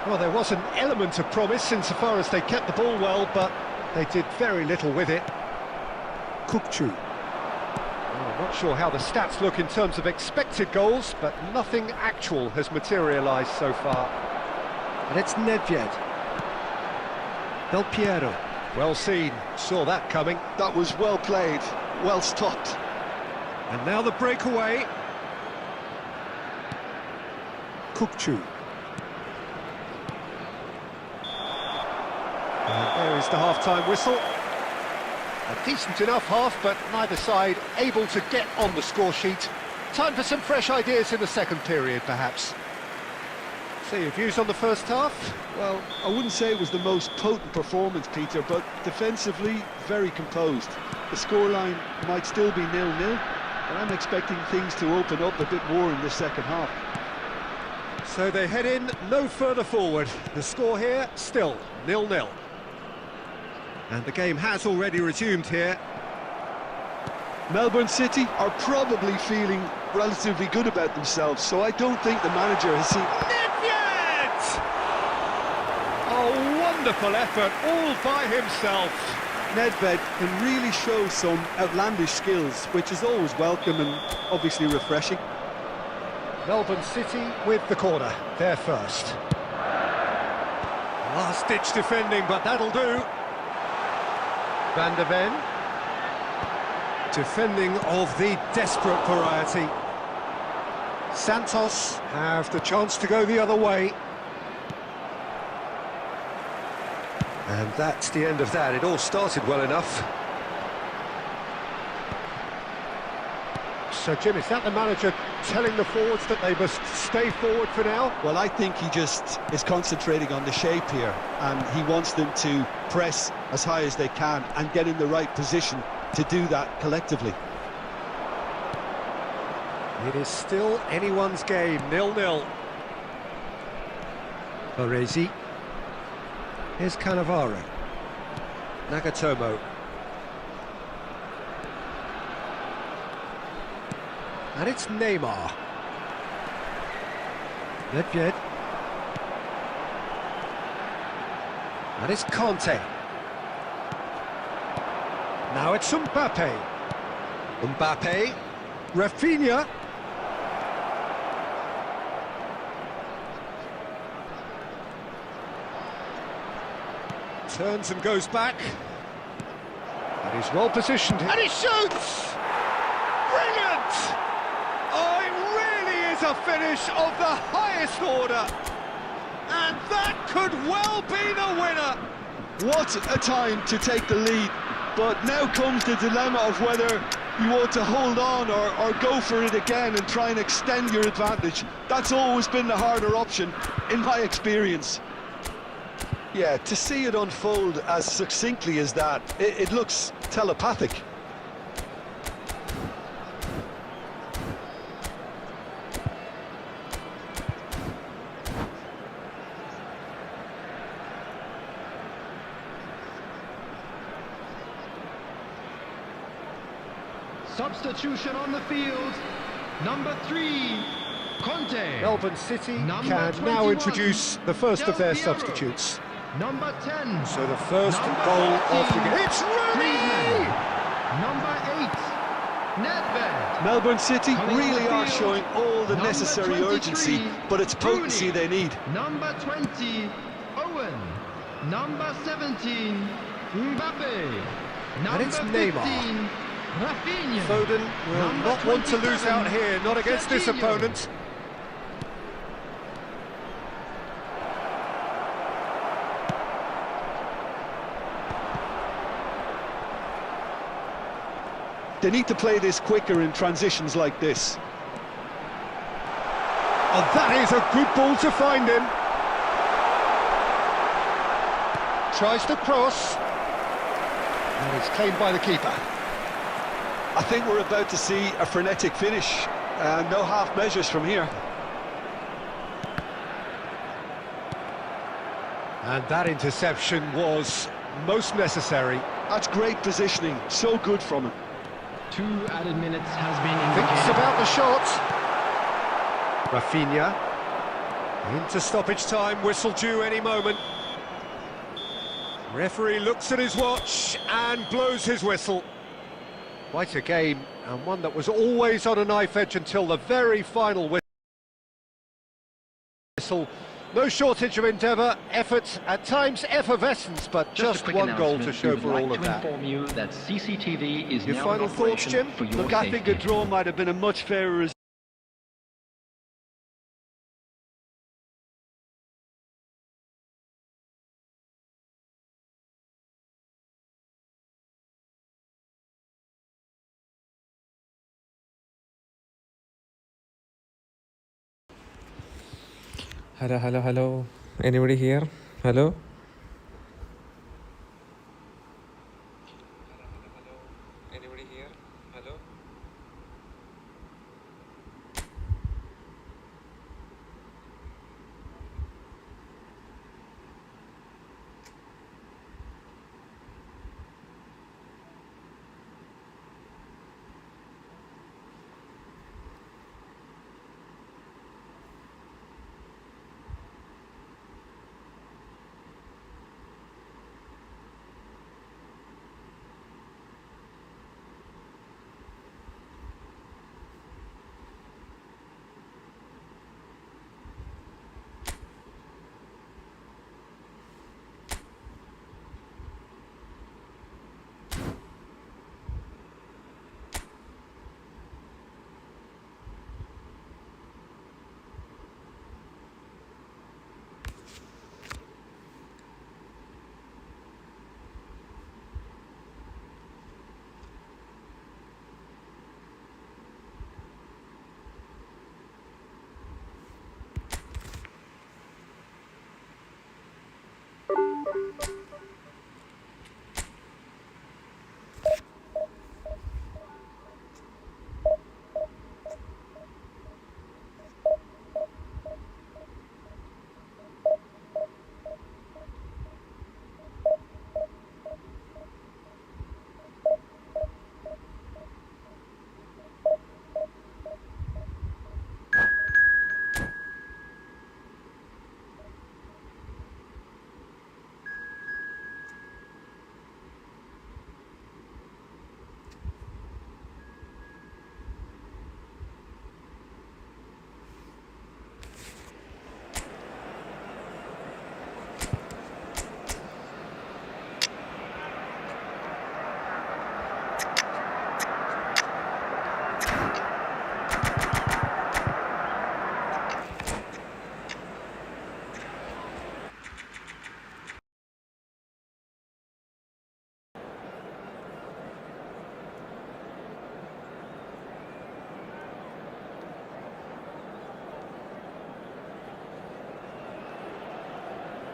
Well, there was an element of promise insofar as they kept the ball well, but they did very little with it. Kukçu. Well, I'm not sure how the stats look in terms of expected goals, but nothing actual has materialised so far. And it's Nedved. Del Piero. Well seen, saw that coming. That was well played, well stopped. And now the breakaway. Kukçu. And there is the half-time whistle. A decent enough half, but neither side able to get on the score sheet. Time for some fresh ideas in the second period, perhaps. So your views on the first half? Well, I wouldn't say it was the most potent performance, Peter, but defensively, very composed. The scoreline might still be 0-0, but I'm expecting things to open up a bit more in the second half. So they head in no further forward. The score here, still 0-0. And the game has already resumed here. Melbourne City are probably feeling relatively good about themselves, so I don't think the manager has seen... Nedved! A wonderful effort, all by himself. Nedved can really show some outlandish skills, which is always welcome and obviously refreshing. Melbourne City with the corner, they're first. Last-ditch defending, but that'll do. Van der Ven. Defending of the desperate variety. Santos have the chance to go the other way. And that's the end of that. It all started well enough. So, Jim, is that the manager telling the forwards that they must stay forward for now? Well, I think he just is concentrating on the shape here, and he wants them to press as high as they can and get in the right position to do that collectively. It is still anyone's game, 0-0. Baresi. Here's Cannavaro. Nagatomo. And it's Neymar. Nedved. And it's Conte. Now it's Mbappe. Mbappe. Rafinha. Turns and goes back. And he's well positioned. And he shoots! Brilliant! Oh, it really is a finish of the highest order. And that could well be the winner. What a time to take the lead. But now comes the dilemma of whether you want to hold on or go for it again and try and extend your advantage. That's always been the harder option, in my experience. Yeah, to see it unfold as succinctly as that, it looks telepathic. Substitution on the field. Number 3, Conte. Melbourne City Number can 21, now introduce the first of their Del Piero. substitutes. Number 10. So the first Number goal of the 18, game. It's Rooney! Griezmann. Number 8, Nedved. Melbourne City Coming on really the are field, showing all the number necessary 23, urgency, but it's potency Rooney. they need. Number 20, Owen. Number 17, Mbappe. Number it's Neymar. 15, Rafinha. Foden will Number not want to lose 27, out here, not against this Serginho. opponent. They need to play this quicker in transitions like this. Oh, that is a good ball to find him. Tries to cross. And it's claimed by the keeper. I think we're about to see a frenetic finish. No half measures from here. And that interception was most necessary. That's great positioning, so good from him. 2 added minutes has been Thinks indicated. about the shot. Rafinha. Into stoppage time, whistle due any moment. Referee looks at his watch and blows his whistle. Quite a game, and one that was always on a knife edge until the very final whistle. No shortage of endeavour, effort, at times effervescence, but just a quick one goal to announcement. show We would for like all of to that. inform you that CCTV is Your now final in thoughts, operation Jim? for your Look, I think a safety. draw might have been a much fairer result. Hello. Anybody here? Hello? Anybody here? Hello?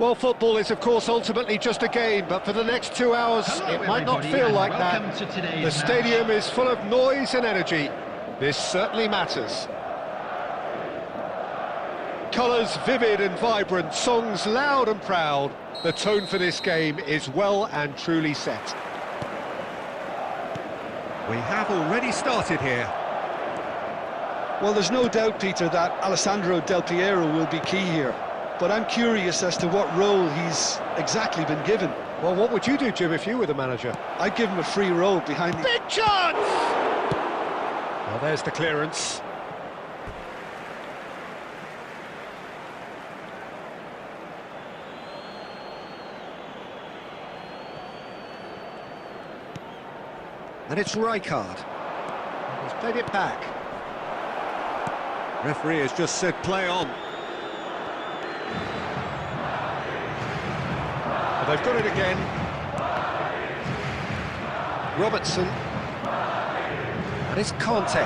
Well, football is, of course, ultimately just a game, but for the next 2 hours, Hello, it might not everybody, feel and like that. welcome to today's The stadium match. is full of noise and energy. This certainly matters. Colours vivid and vibrant, songs loud and proud. The tone for this game is well and truly set. We have already started here. Well, there's no doubt, Peter, that Alessandro Del Piero will be key here. But I'm curious as to what role he's exactly been given. Well, what would you do, Jim, if you were the manager? I'd give him a free role behind the... Big chance! Well, there's the clearance. And it's Rijkaard. He's played it back. Referee has just said play on. But they've got it again. Robertson. And it's Conte.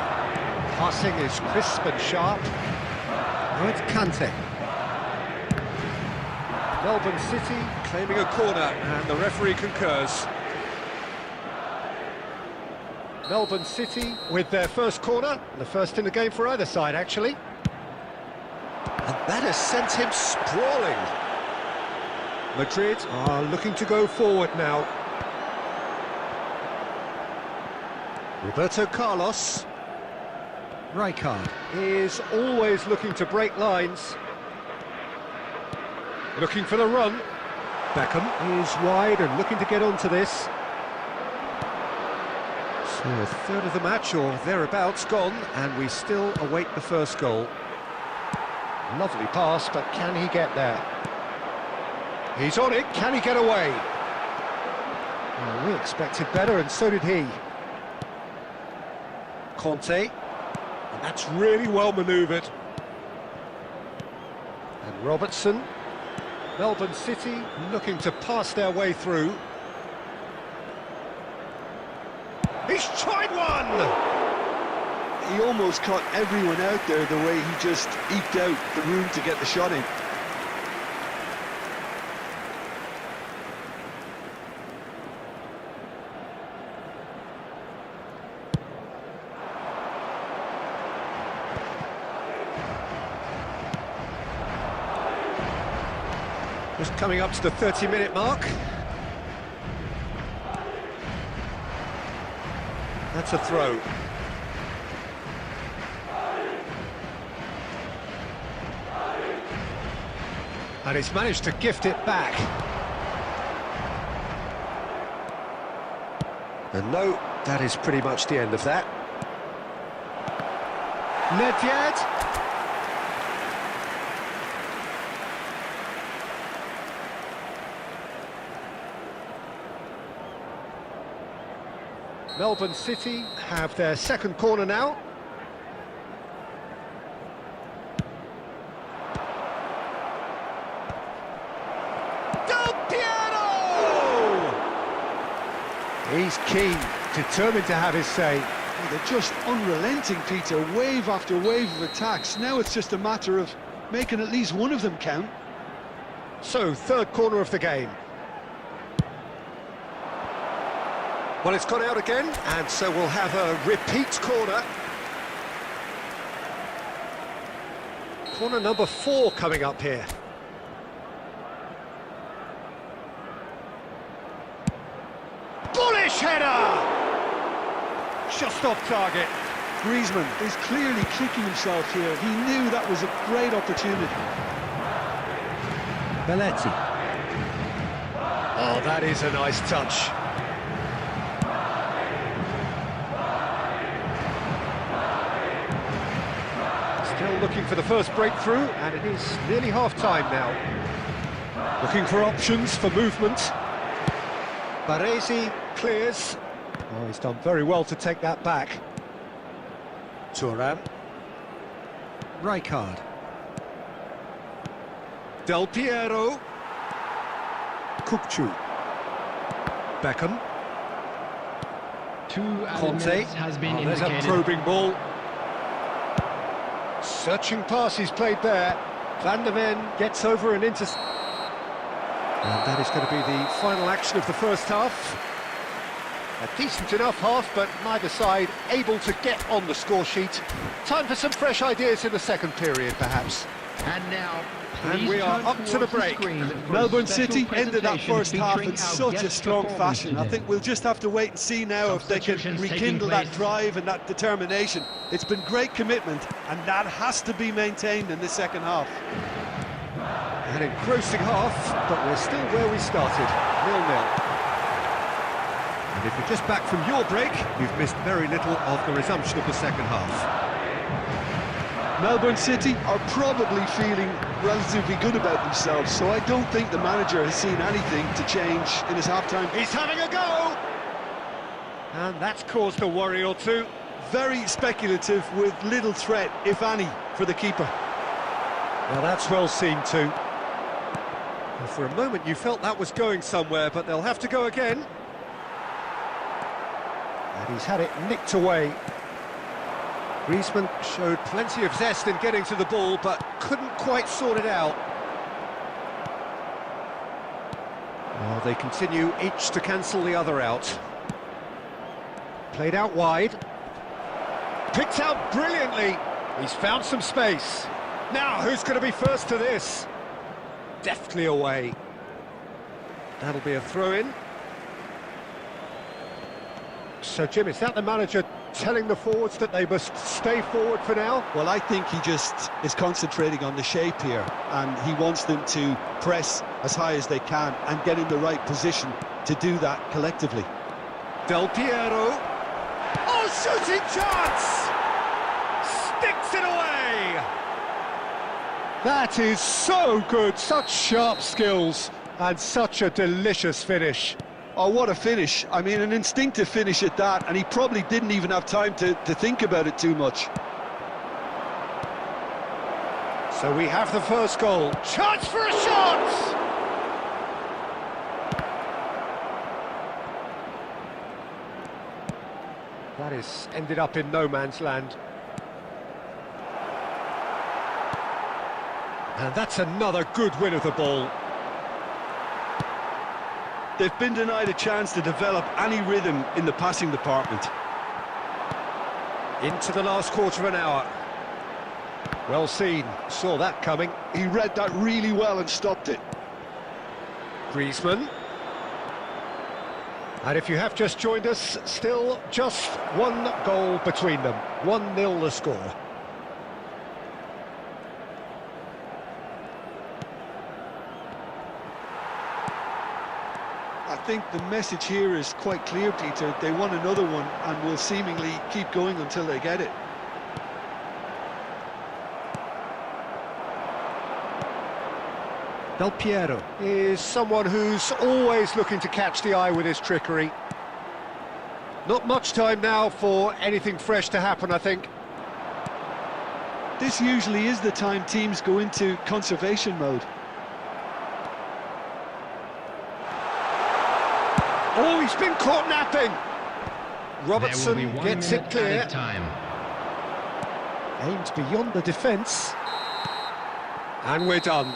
Passing is crisp and sharp. Now it's Kante. Melbourne City claiming a corner, and the referee concurs. Melbourne City with their first corner, the first in the game for either side, actually. And that has sent him sprawling. Madrid are looking to go forward now. Roberto Carlos. Rijkaard is always looking to break lines. Looking for the run. Beckham is wide and looking to get onto this. So a third of the match or thereabouts gone, and we still await the first goal. Lovely pass, but can he get there? He's on it, can he get away? Well, we expected better, and so did he. Conte, and that's really well manoeuvred. And Robertson. Melbourne City looking to pass their way through. He's tried one! He almost caught everyone out there the way he just eked out the room to get the shot in. Just coming up to the 30-minute mark. That's a throw. And he's managed to gift it back. And no, that is pretty much the end of that. Nedved. Melbourne City have their second corner now. Del Piero! He's keen, determined to have his say. They're just unrelenting, Peter, wave after wave of attacks. Now it's just a matter of making at least one of them count. So, third corner of the game. Well, it's gone out again, and so we'll have a repeat corner. Corner number 4 coming up here. Bullish header! Just off target. Griezmann is clearly kicking himself here. He knew that was a great opportunity. Belletti. Oh, that is a nice touch. Still looking for the first breakthrough, and it is nearly half-time now. Looking for options for movement. Baresi clears. Oh, he's done very well to take that back. Thuram. Rijkaard. Del Piero. Kukçu. Beckham. 2 added Conte. minutes has been There's a indicated. probing ball. Searching pass he's played there. Van der Ven gets over and into... And that is going to be the final action of the first half. A decent enough half, but neither side able to get on the score sheet. Time for some fresh ideas in the second period, perhaps. And now, And please we are turn up to the towards break. screen for a Melbourne special City ended that presentation first half featuring in our such a guest strong performers fashion. I today. think we'll just have to wait and see now if they can Substitutions taking rekindle that place. drive and that determination. It's been great commitment, and that has to be maintained in the second half. An engrossing half, but we're still where we started, 0-0. And if you're just back from your break, you've missed very little of the resumption of the second half. Melbourne City are probably feeling relatively good about themselves, so I don't think the manager has seen anything to change in his half-time. He's having a go! And that's caused a worry or two. Very speculative with little threat, if any, for the keeper. Well, that's well seen too. Well, for a moment you felt that was going somewhere, but they'll have to go again. And he's had it nicked away. Griezmann showed plenty of zest in getting to the ball, but couldn't quite sort it out. Well, they continue each to cancel the other out. Played out wide. Picked out brilliantly. He's found some space. Now, who's going to be first to this? Deftly away. That'll be a throw-in. So, Jim, is that the manager telling the forwards that they must stay forward for now? Well, I think he just is concentrating on the shape here, and he wants them to press as high as they can and get in the right position to do that collectively. Del Piero. Oh, shooting chance! Sticks it away! That is so good, such sharp skills, and such a delicious finish. Oh, what a finish. I mean, an instinctive finish at that, and he probably didn't even have time to think about it too much. So we have the first goal. Chance for a shot! That is ended up in no man's land. And that's another good win of the ball. They've been denied a chance to develop any rhythm in the passing department. Into the last quarter of an hour. Well seen, saw that coming. He read that really well and stopped it. Griezmann. And if you have just joined us, still just one goal between them. 1-0 the score. I think the message here is quite clear, Peter. They want another one and will seemingly keep going until they get it. Del Piero is someone who's always looking to catch the eye with his trickery. Not much time now for anything fresh to happen, I think. This usually is the time teams go into conservation mode. Oh, he's been caught napping. Robertson There will be 1 gets minute it clear. added time. Aimed beyond the defence. And we're done.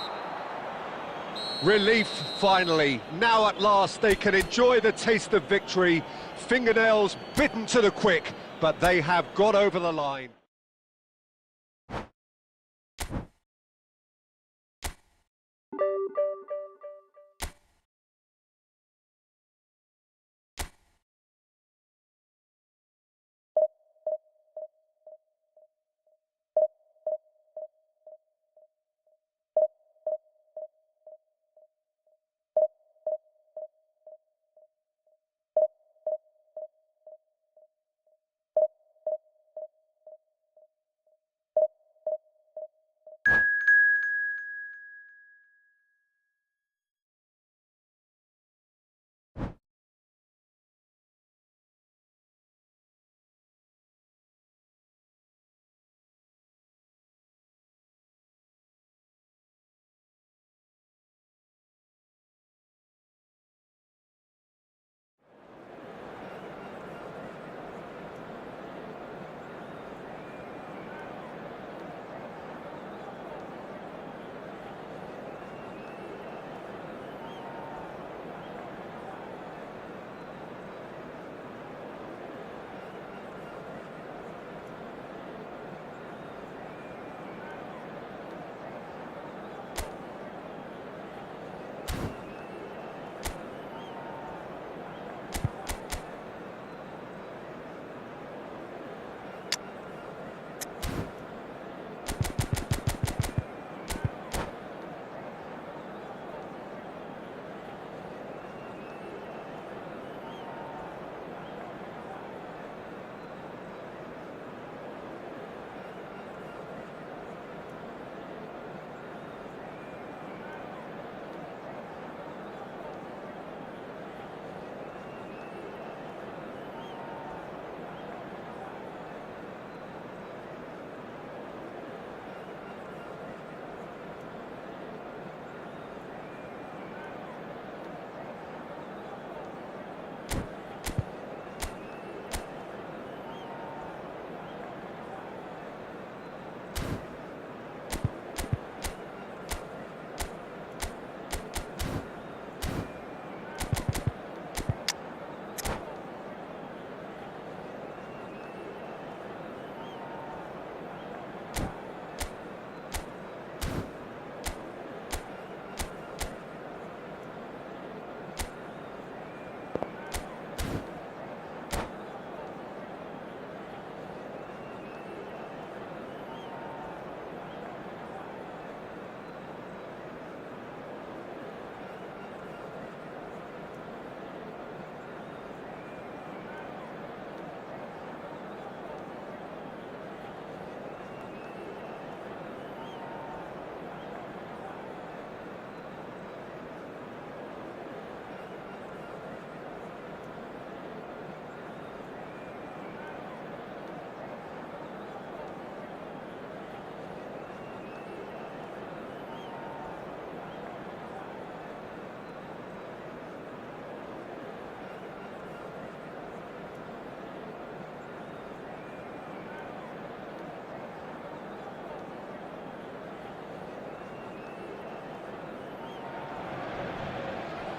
Relief, finally. Now at last they can enjoy the taste of victory. Fingernails bitten to the quick, but they have got over the line.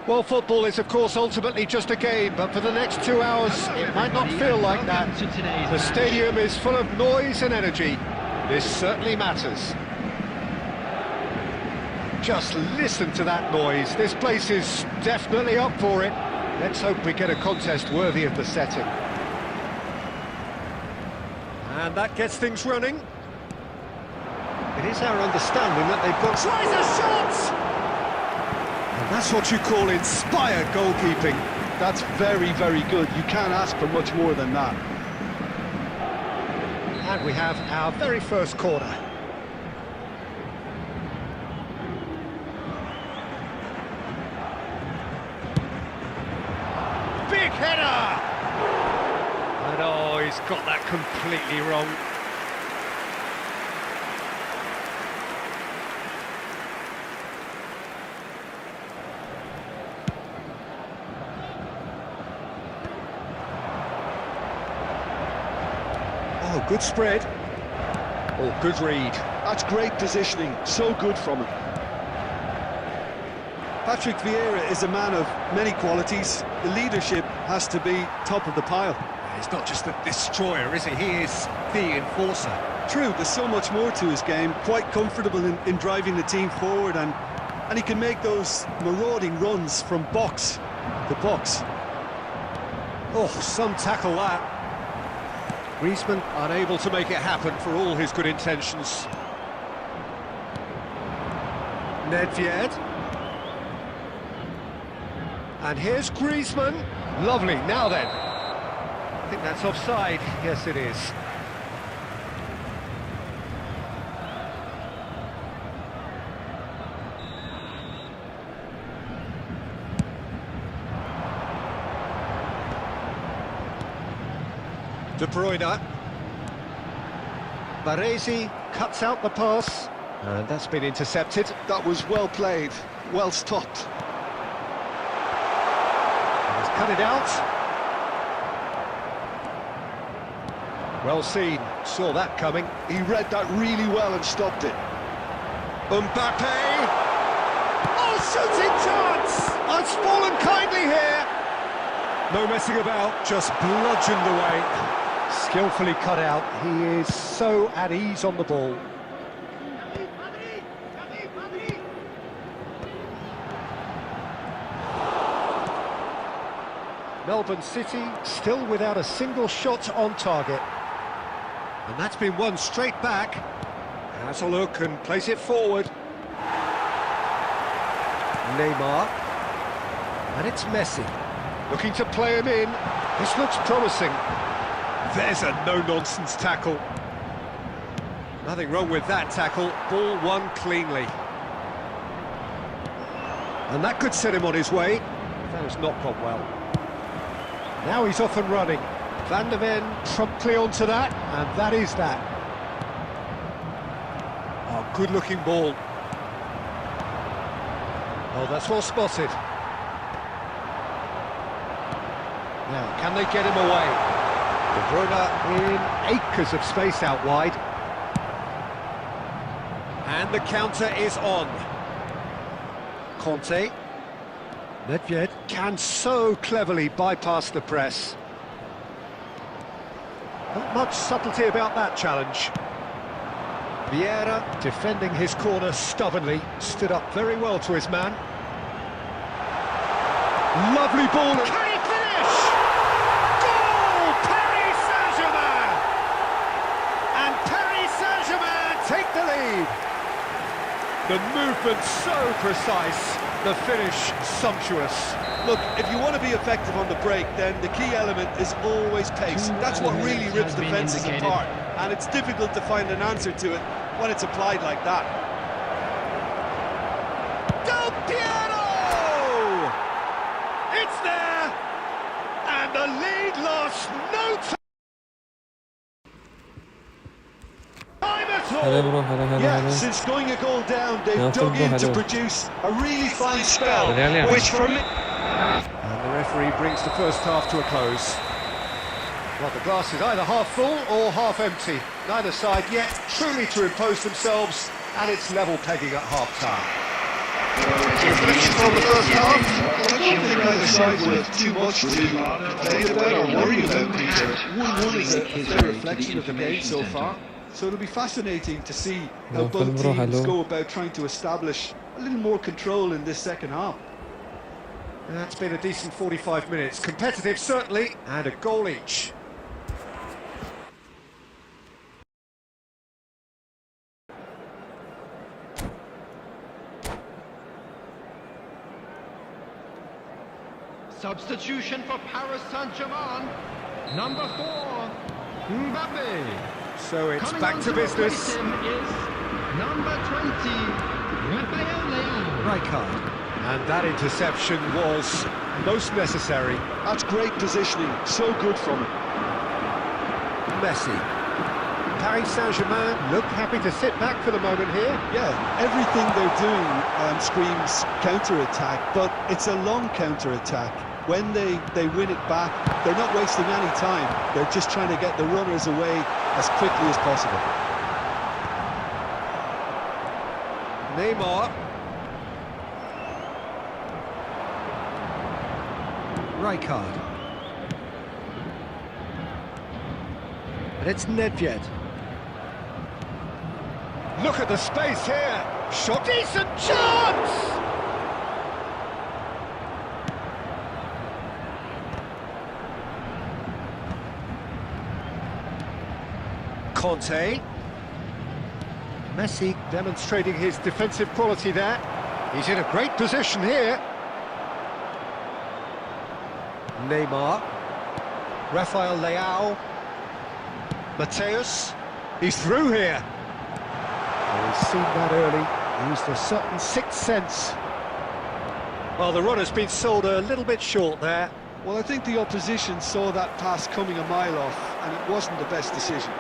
Well, football is, of course, ultimately just a game, but for the next 2 hours, it might not feel like that. The stadium is full of noise and energy. This certainly matters. Just listen to that noise. This place is definitely up for it. Let's hope we get a contest worthy of the setting. And that gets things running. It is our understanding that they've got... Tries a shot! And that's what you call inspired goalkeeping. That's very, very good. You can't ask for much more than that. And we have our very first corner. Big header! And oh, he's got that completely wrong. Oh, good spread. Oh, good read. That's great positioning. So good from him. Patrick Vieira is a man of many qualities. The leadership has to be top of the pile. He's not just a destroyer, is he? He is the enforcer. True, there's so much more to his game. Quite comfortable in driving the team forward, and he can make those marauding runs from box to box. Oh, some tackle that. Griezmann unable to make it happen for all his good intentions. Nedved. And here's Griezmann. Lovely, now then. I think that's offside. Yes, it is. De Bruyne. Baresi cuts out the pass, and that's been intercepted. That was well played, well stopped. He's cut it out. Well seen, saw that coming. He read that really well and stopped it. Mbappe! Oh, shooting chance! It's fallen kindly here. No messing about, just bludgeoned away. Skillfully cut out. He is so at ease on the ball. Melbourne City still without a single shot on target. And that's been won straight back. Has a look and plays it forward. Neymar. And it's Messi. Looking to play him in. This looks promising. There's a no-nonsense tackle. Nothing wrong with that tackle. Ball won cleanly. And that could set him on his way. That has not gone well. Now he's off and running. Van der Ven promptly onto that, and that is that. Oh, good-looking ball. Oh, that's well spotted. Now, can they get him away? De Bruyne in acres of space out wide. And the counter is on. Conte. Nedved can so cleverly bypass the press. Not much subtlety about that challenge. Vieira, defending his corner stubbornly, stood up very well to his man. Lovely ball. Can he finish? Goal! Paris Saint-Germain! And Paris Saint-Germain take the lead. The movement so precise, the finish sumptuous. Look, if you want to be effective on the break, then the key element is always pace. That's what really rips defences apart, and it's difficult to find an answer to it when it's applied like that. Del Piero! It's there! And the lead lost no time at all! Hello bro, hello. Yeah, since going a goal down, they've dug in to produce a really fine spell, which from... And the referee brings the first half to a close. Well, the glass is either half full or half empty. Neither side yet truly to impose themselves, and it's level pegging at half-time. Reflection on the first half. I don't think either side were too much to complain about or worry about, Peter. 1-1 is a fair reflection of the game so far. So it'll be fascinating to see how both teams go about trying to establish a little more control in this second half. And that's been a decent 45 minutes. Competitive, certainly, and a goal each. Substitution for Paris Saint-Germain, number 4, Mbappe. So it's Coming back on to business. replace him is number 20, Raphael Leao. Right card. And that interception was most necessary. That's great positioning, so good from him. Messi. Paris Saint-Germain look happy to sit back for the moment here. Yeah, everything they're doing screams counter-attack, but it's a long counter-attack. When they win it back, they're not wasting any time. They're just trying to get the runners away as quickly as possible. Neymar. Rijkaard. And it's Nedved. Look at the space here. Shot, decent chance! Conte. Messi demonstrating his defensive quality there. He's in a great position here. Neymar. Rafael Leao. Mateus. He's through here. Oh, he's seen that early. Used a certain sixth sense. Well, the run has been sold a little bit short there. Well, I think the opposition saw that pass coming a mile off, and it wasn't the best decision.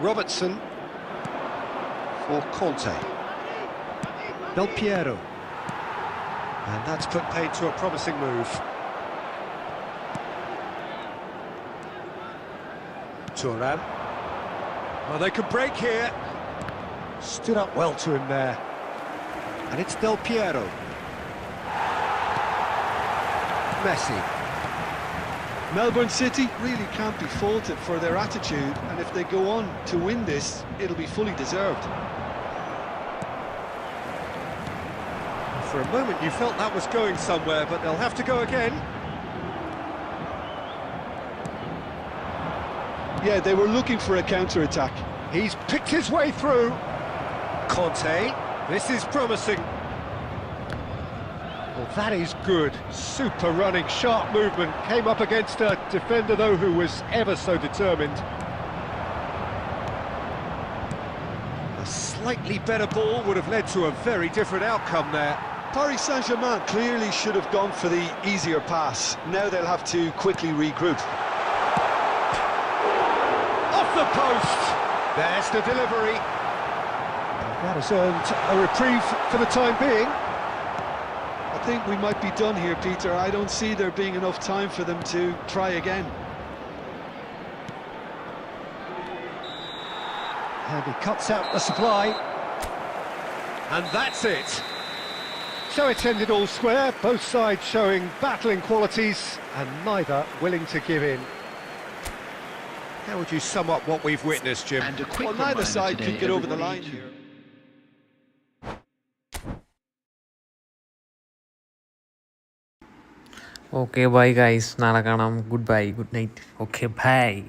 Robertson for Conte. Del Piero. And that's put paid to a promising move. Turan. Oh, they could break here. Stood up well to him there. And it's Del Piero. Messi. Melbourne City really can't be faulted for their attitude, and if they go on to win this, it'll be fully deserved. For a moment you felt that was going somewhere, but they'll have to go again. Yeah, they were looking for a counter-attack. He's picked his way through. Conte, this is promising. Well, that is good. Super running, sharp movement. Came up against a defender, though, who was ever so determined. A slightly better ball would have led to a very different outcome there. Paris Saint-Germain clearly should have gone for the easier pass. Now they'll have to quickly regroup. Off the post! There's the delivery. That has earned a reprieve for the time being. I think we might be done here, Peter. I don't see there being enough time for them to try again. And he cuts out the supply. And that's it. So it's ended all square, both sides showing battling qualities and neither willing to give in. How would you sum up what we've witnessed, Jim? And a quick Well, neither reminder side today, could get over the everybody, line here. Okay, bye guys. Nala kanam. Goodbye. Good night. Okay, bye.